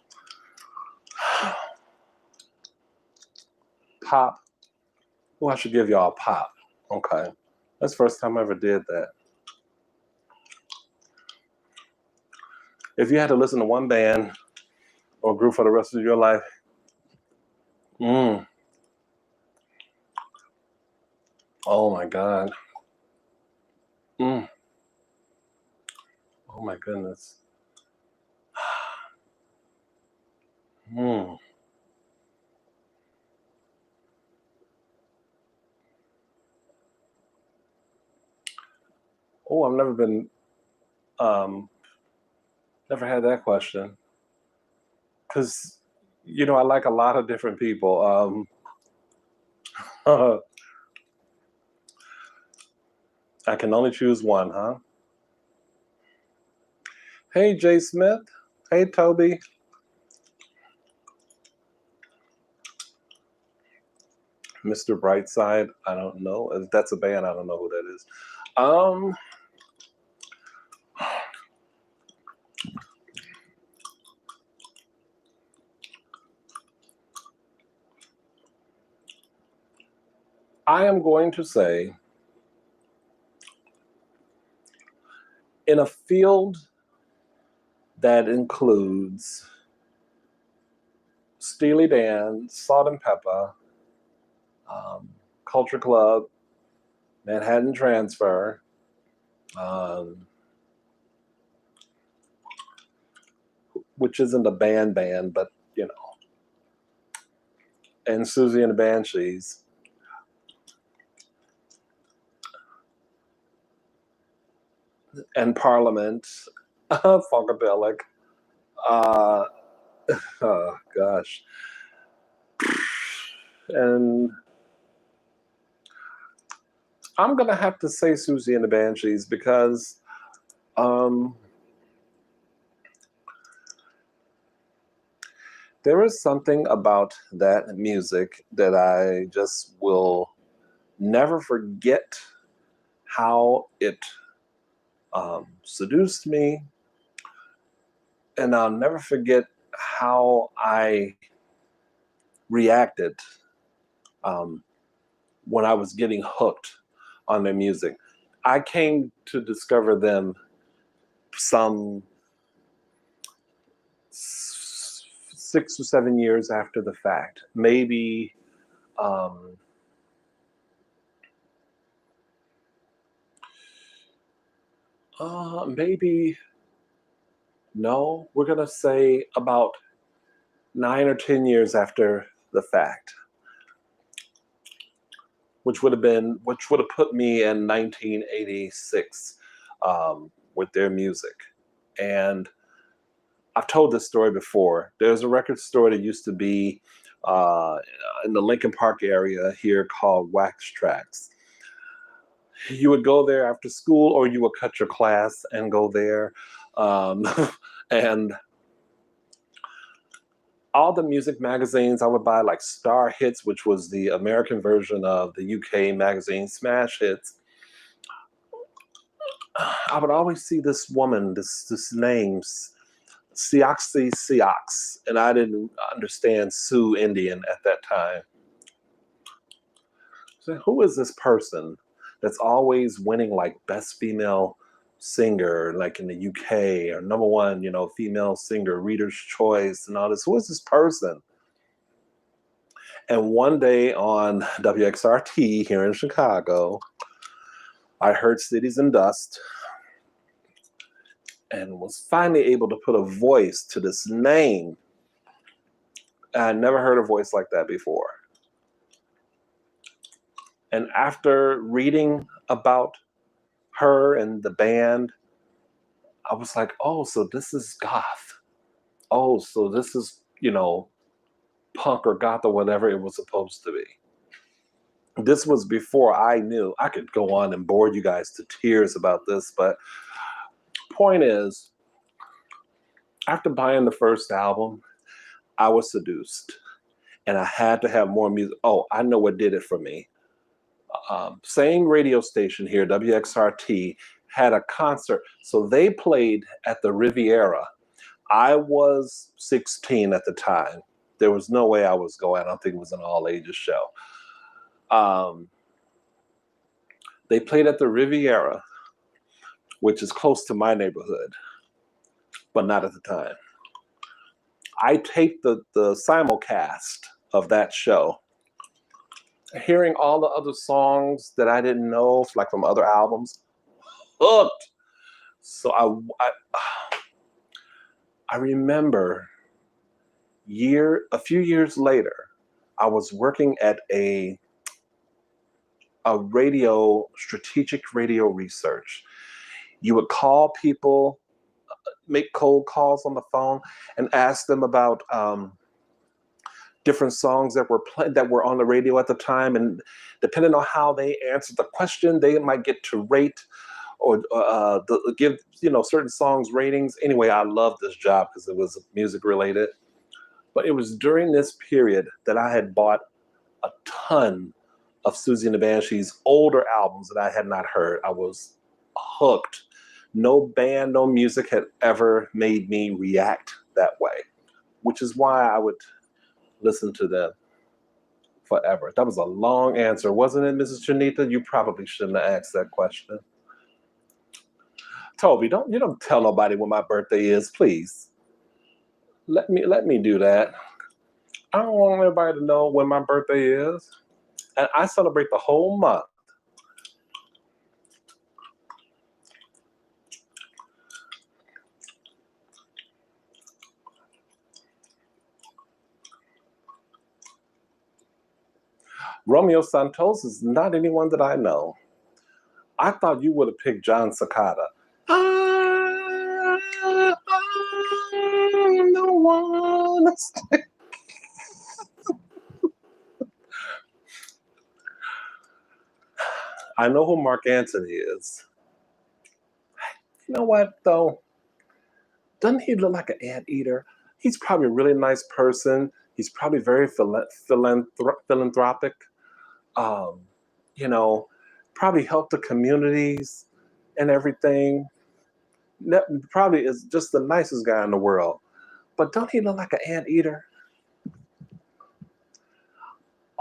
Pop. Oh, I should give y'all pop. Okay. That's the first time I ever did that. If you had to listen to one band or group for the rest of your life, oh my God. Oh my goodness. Oh, I've never been, never had that question. Because, you know, I like a lot of different people. I can only choose one, huh? Hey, Jay Smith. Hey, Toby. Mr. Brightside. I don't know. If that's a band, I don't know who that is. I am going to say, in a field that includes Steely Dan, Salt and Pepper, Culture Club, Manhattan Transfer, which isn't a band, but you know, and Susie and the Banshees. And Parliament, Funkadelic. Oh gosh. And I'm gonna have to say Susie and the Banshees because there is something about that music that I just will never forget how it seduced me, and I'll never forget how I reacted when I was getting hooked on their music. I came to discover them some 6 or 7 years after the fact, maybe maybe no, we're gonna say about 9 or 10 years after the fact, which would have put me in 1986 with their music. And I've told this story before. There's a record store that used to be in the Lincoln Park area here called Wax Tracks. You would go there after school, or you would cut your class and go there. And all the music magazines I would buy, like Star Hits, which was the American version of the UK magazine Smash Hits. I would always see this woman, this name, Siox, and I didn't understand Sioux Indian at that time. So who is this person that's always winning like best female singer, like in the UK, or number one, you know, female singer, Reader's Choice, and all this? Who is this person? And one day on WXRT here in Chicago, I heard Cities and Dust, and was finally able to put a voice to this name. I had never heard a voice like that before. And after reading about her and the band, I was like, oh, so this is goth. Oh, so this is, punk or goth or whatever it was supposed to be. This was before I knew. I could go on and bore you guys to tears about this, but point is, after buying the first album, I was seduced and I had to have more music. Oh, I know what did it for me. Same radio station here, WXRT, had a concert. So they played at the Riviera. I was 16 at the time. There was no way I was going. I don't think it was an all ages show. They played at the Riviera, which is close to my neighborhood, but not at the time. I taped the simulcast of that show. Hearing all the other songs that I didn't know, like from other albums, hooked. So I remember a few years later, I was working at a strategic radio research. You would call people, make cold calls on the phone, and ask them about different songs that were on the radio at the time, and depending on how they answered the question, they might get to rate or give certain songs ratings. Anyway, I loved this job because it was music related. But it was during this period that I had bought a ton of Susie and the Banshees' older albums that I had not heard. I was hooked. No band, no music had ever made me react that way, which is why I would listen to them forever. That was a long answer, wasn't it, Mrs. Janita? You probably shouldn't have asked that question. Toby, don't tell nobody when my birthday is, please. Let me do that. I don't want everybody to know when my birthday is. And I celebrate the whole month. Romeo Santos is not anyone that I know. I thought you would have picked John Cicada. I'm the one. I know who Mark Anthony is. You know what, though? Doesn't he look like an anteater? He's probably a really nice person. He's probably very philanthropic. Probably help the communities and everything. Probably is just the nicest guy in the world. But don't he look like an anteater?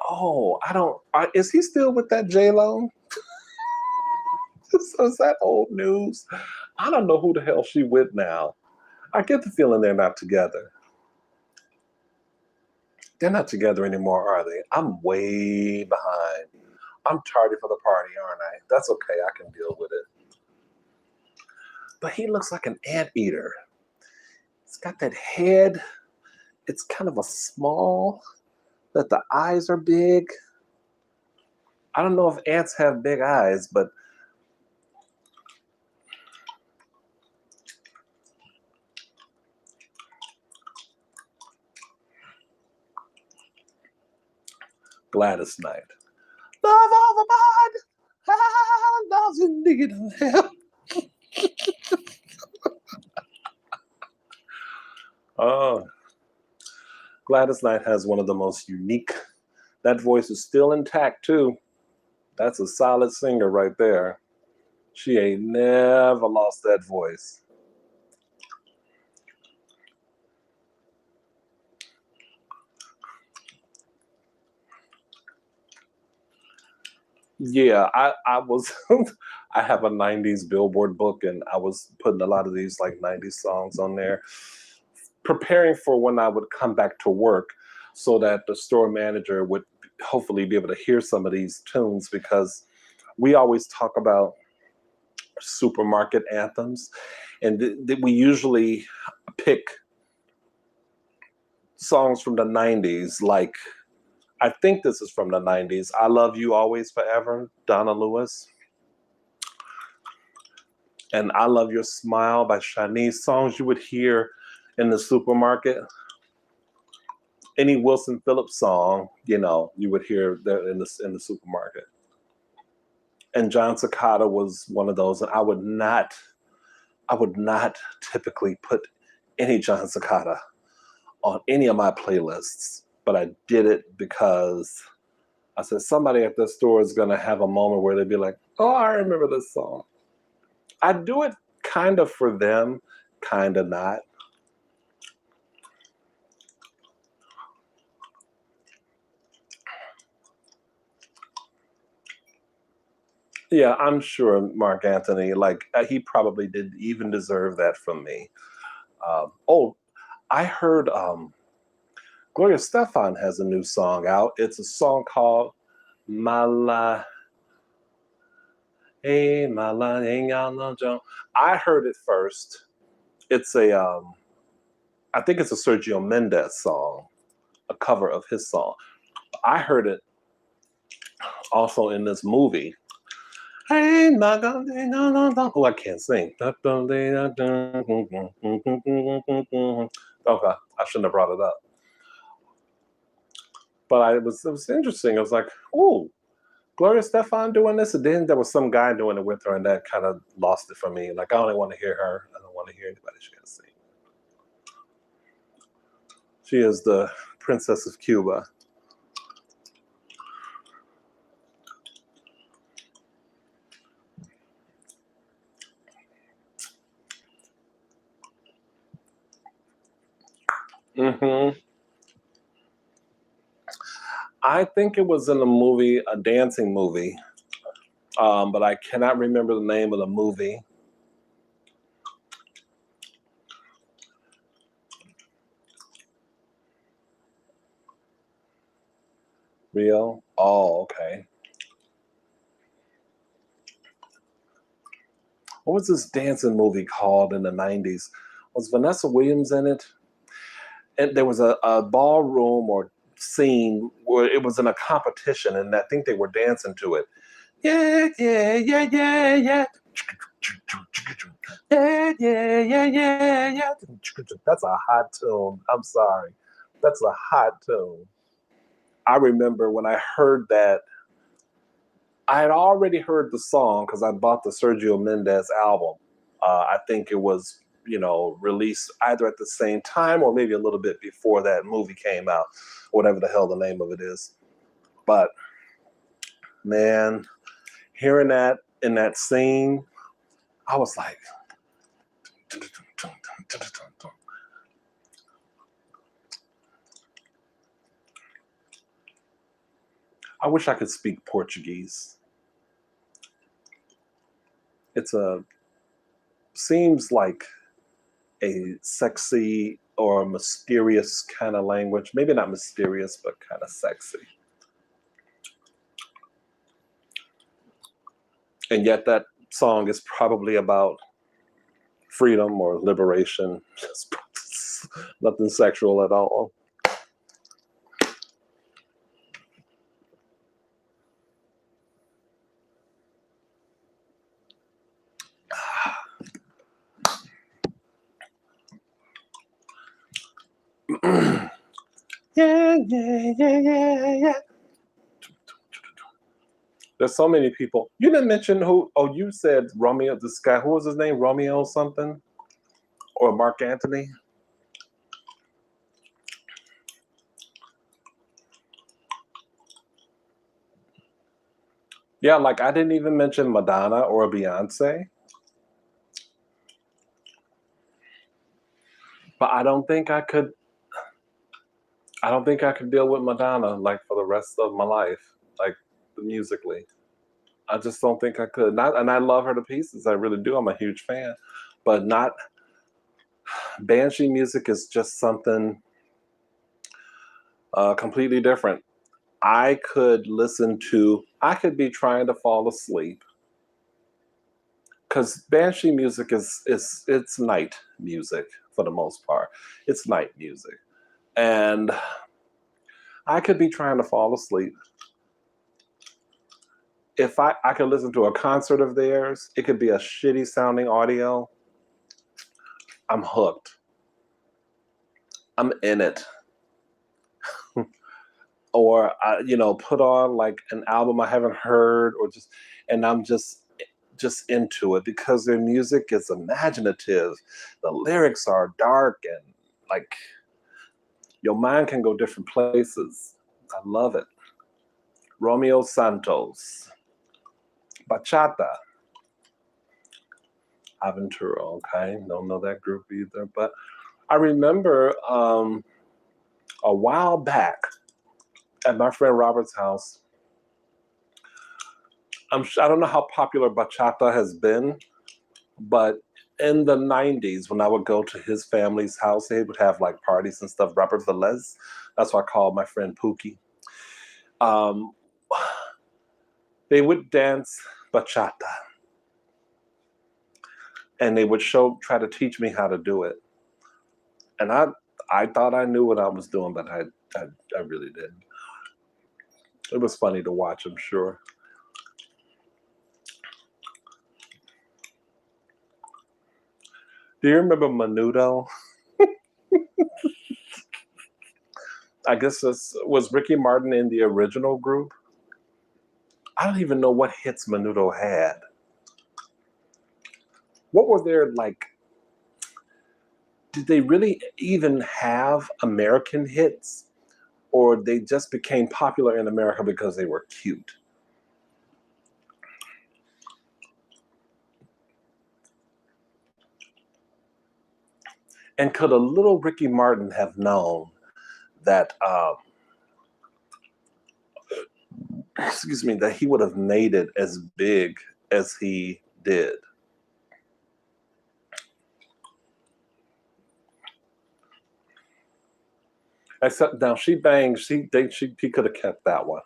Oh, is he still with that J-Lo? So is that old news? I don't know who the hell she with now. I get the feeling they're not together. They're not together anymore, are they? I'm way behind. I'm tardy for the party, aren't I? That's okay. I can deal with it. But he looks like an anteater. He's got that head. It's kind of a small, that the eyes are big. I don't know if ants have big eyes, but Gladys Knight. Love all the mind, love's in need of help. Oh, Gladys Knight has one of the most unique. That voice is still intact too. That's a solid singer right there. She ain't never lost that voice. Yeah, I was I have a 90s Billboard book and I was putting a lot of these like 90s songs on there, preparing for when I would come back to work so that the store manager would hopefully be able to hear some of these tunes, because we always talk about supermarket anthems. And we usually pick songs from the 90s, like, I think this is from the 90s. I Love You Always Forever, Donna Lewis. And I Love Your Smile by Shanice, songs you would hear in the supermarket. Any Wilson Phillips song, you know, you would hear that in the supermarket. And John Cicada was one of those, and I would not typically put any John Cicada on any of my playlists, but I did it because I said somebody at the store is gonna have a moment where they'd be like, "Oh, I remember this song." I do it kind of for them, kind of not. Yeah, I'm sure Mark Anthony, like, he probably didn't even deserve that from me. Oh, I heard Gloria Stefan has a new song out. It's a song called Mala. Hey, Mala, I heard it first. It's I think it's a Sergio Mendes song, a cover of his song. I heard it also in this movie. Hey, oh, I can't sing. Okay, I shouldn't have brought it up. But it was interesting. I was like, oh, Gloria Stefan doing this, and then there was some guy doing it with her, and that kind of lost it for me. Like, I only want to hear her. I don't want to hear anybody she has to sing. She is the Princess of Cuba. Mm-hmm. I think it was in a movie, a dancing movie, but I cannot remember the name of the movie. Rio? Oh, okay. What was this dancing movie called in the 90s? Was Vanessa Williams in it? And there was a ballroom or scene where it was in a competition, and I think they were dancing to it. Yeah, yeah, yeah, yeah, yeah. Yeah, yeah, yeah, yeah, yeah. That's a hot tune. I'm sorry. That's a hot tune. I remember when I heard that, I had already heard the song because I bought the Sergio Mendes album. I think it was, you know, released either at the same time or maybe a little bit before that movie came out, whatever the hell the name of it is. But man, hearing that in that scene, I was like, I wish I could speak Portuguese. It's seems like a sexy or mysterious kind of language. Maybe not mysterious, but kind of sexy. And yet that song is probably about freedom or liberation. Nothing sexual at all. Yeah, yeah, yeah, yeah, yeah. There's so many people. You didn't mention who. Oh, you said Romeo. This guy. Who was his name? Romeo something, or Mark Anthony? Yeah, like I didn't even mention Madonna or Beyonce. But I don't think I could. I don't think I could deal with Madonna like for the rest of my life, like musically. I just don't think I could. Not, and I love her to pieces. I really do. I'm a huge fan, but not. Banshee music is just something completely different. I could listen to. I could be trying to fall asleep, because Banshee music is it's night music for the most part. It's night music, and I could be trying to fall asleep. If I could listen to a concert of theirs, it could be a shitty sounding audio. I'm hooked. I'm in it. Or put on like an album I haven't heard, or and I'm just into it because their music is imaginative. The lyrics are dark and like your mind can go different places. I love it. Romeo Santos, Bachata, Aventura. Okay, don't know that group either, but I remember a while back at my friend Robert's house. I don't know how popular bachata has been, but in the 90s, when I would go to his family's house, they would have like parties and stuff. Robert Velez, that's why I called my friend Pookie. They would dance bachata, and they would try to teach me how to do it. And I thought I knew what I was doing, but I really didn't. It was funny to watch, I'm sure. Do you remember Menudo? I guess this was Ricky Martin in the original group. I don't even know what hits Menudo had. What were their, like, did they really even have American hits? Or they just became popular in America because they were cute? And could a little Ricky Martin have known that, excuse me, that he would have made it as big as he did? Except now She Bangs, he could have kept that one.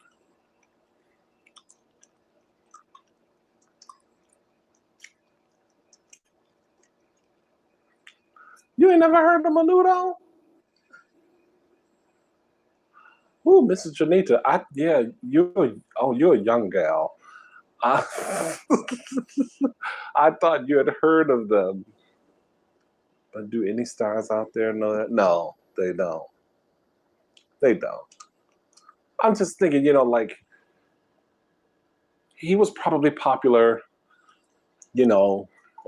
You ain't never heard of Menudo? Ooh, Mrs. Janita. You're a young gal. I, I thought you had heard of them. But do any stars out there know that? No, they don't. They don't. I'm just thinking, like he was probably popular,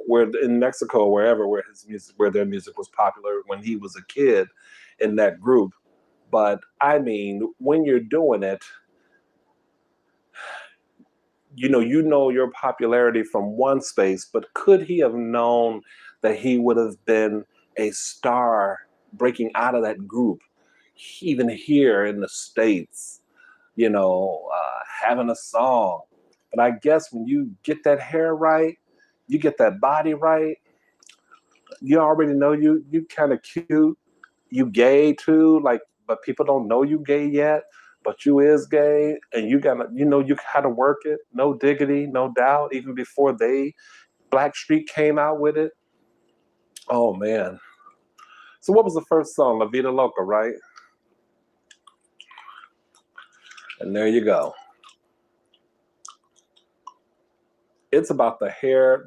where in Mexico or wherever where their music was popular when he was a kid in that group. But I mean, when you're doing it, you know your popularity from one space, but could he have known that he would have been a star breaking out of that group, even here in the States, having a song? But I guess when you get that hair right, you get that body right, you already know you kind of cute, you gay too, like, but people don't know you gay yet, but you is gay, and you gotta work it, no diggity, no doubt, even before Blackstreet came out with it. Oh man. So what was the first song? La Vida Loca, right? And there you go. It's about the hair.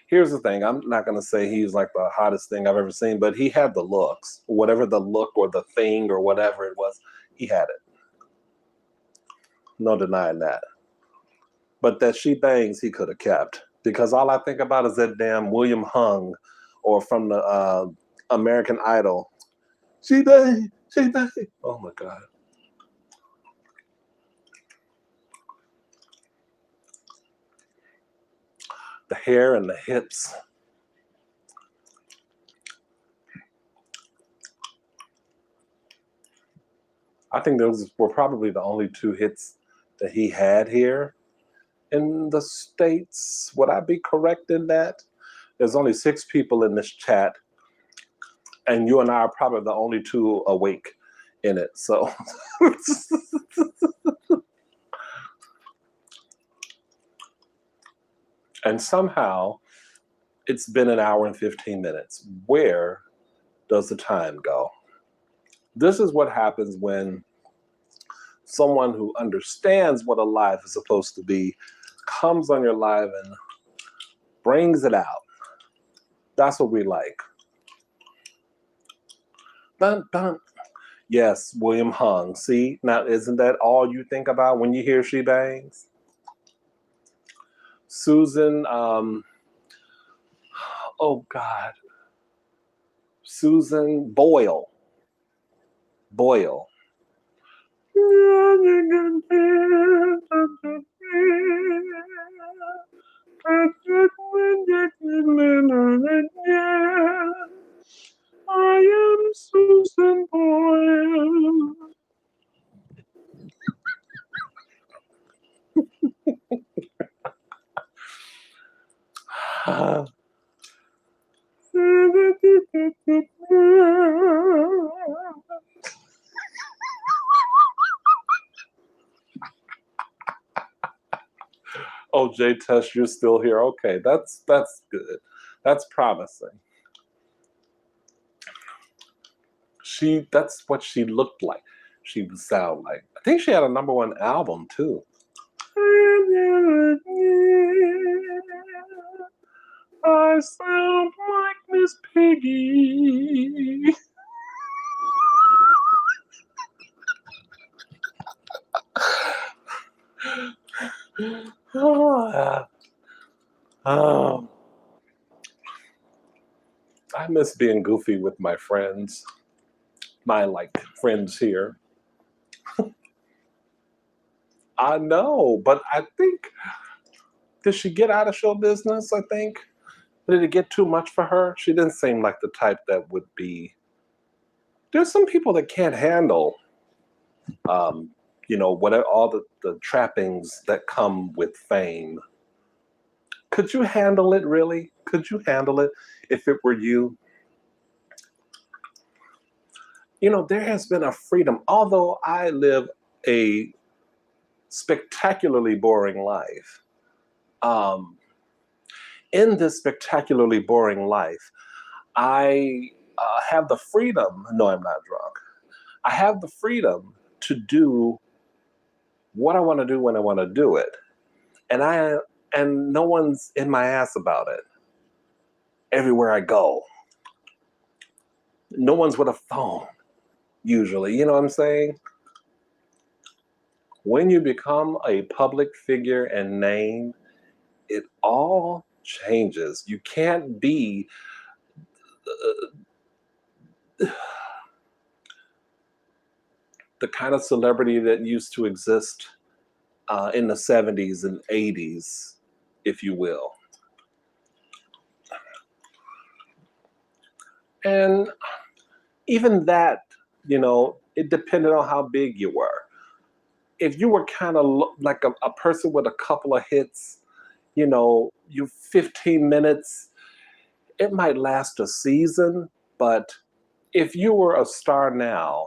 Here's the thing. I'm not going to say he's like the hottest thing I've ever seen, but he had the looks. Whatever the look or the thing or whatever it was, he had it. No denying that. But that She Bangs, he could have kept. Because all I think about is that damn William Hung, or from the American Idol. She Bang, She Bang. Oh my God. The hair and the hips. I think those were probably the only two hits that he had here in the States. Would I be correct in that? There's only 6 people in this chat, and you and I are probably the only two awake in it. So And somehow it's been an hour and 15 minutes. Where does the time go? This is what happens when someone who understands what a live is supposed to be comes on your live and brings it out. That's what we like. Dun, dun. Yes, William Hung. See, now isn't that all you think about when you hear She Bangs? Susan, oh God. Susan Boyle. Boyle. I am Susan Boyle. Oh, Jay Tess, you're still here. Okay, that's good. That's promising. That's what she looked like. She would sound like. I think she had a #1 album too. I sound like Miss Piggy. Oh, I miss being goofy with my friends. My friends here. I know, but I think, did she get out of show business? I think. Did it get too much for her? She didn't seem like the type that would be. There's some people that can't handle, whatever, all the trappings that come with fame. Could you handle it, really? Could you handle it if it were you? There has been a freedom, although I live a spectacularly boring life. In this spectacularly boring life, I have the freedom. No, I'm not drunk. I have the freedom to do what I want to do when I want to do it, and no one's in my ass about it. Everywhere I go, no one's with a phone. Usually, you know what I'm saying? When you become a public figure and name, it all changes. You can't be the kind of celebrity that used to exist in the 70s and 80s, if you will. And even that, it depended on how big you were. If you were kind of like a person with a couple of hits, you 15 minutes, it might last a season, but if you were a star now,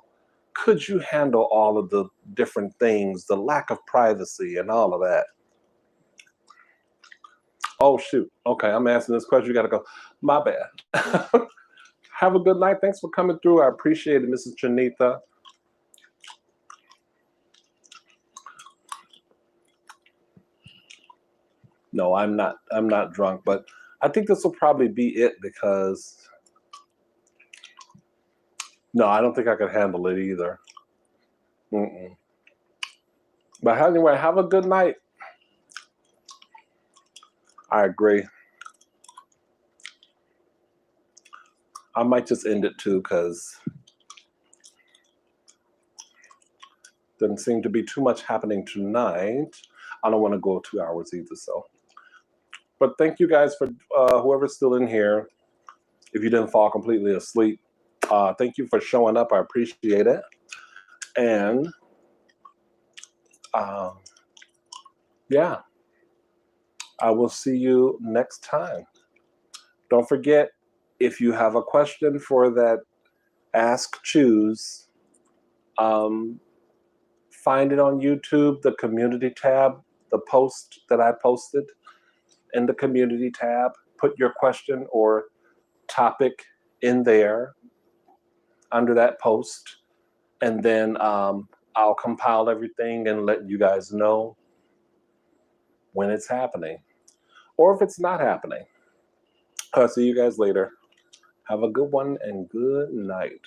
could you handle all of the different things, the lack of privacy and all of that? Oh, shoot. Okay, I'm asking this question. You got to go. My bad. Have a good night. Thanks for coming through. I appreciate it, Mrs. Janitha. No, I'm not drunk, but I think this will probably be it because no, I don't think I could handle it either. Mm-mm. But anyway, have a good night. I agree. I might just end it too because doesn't seem to be too much happening tonight. I don't want to go 2 hours either, so. But thank you guys for whoever's still in here. If you didn't fall completely asleep, thank you for showing up. I appreciate it. And yeah, I will see you next time. Don't forget, if you have a question for that Ask Choose, find it on YouTube, the community tab, the post that I posted. in the community tab. Put your question or topic in there under that post, and then I'll compile everything and let you guys know when it's happening or if it's not happening. I'll see you guys later. Have a good one and good night.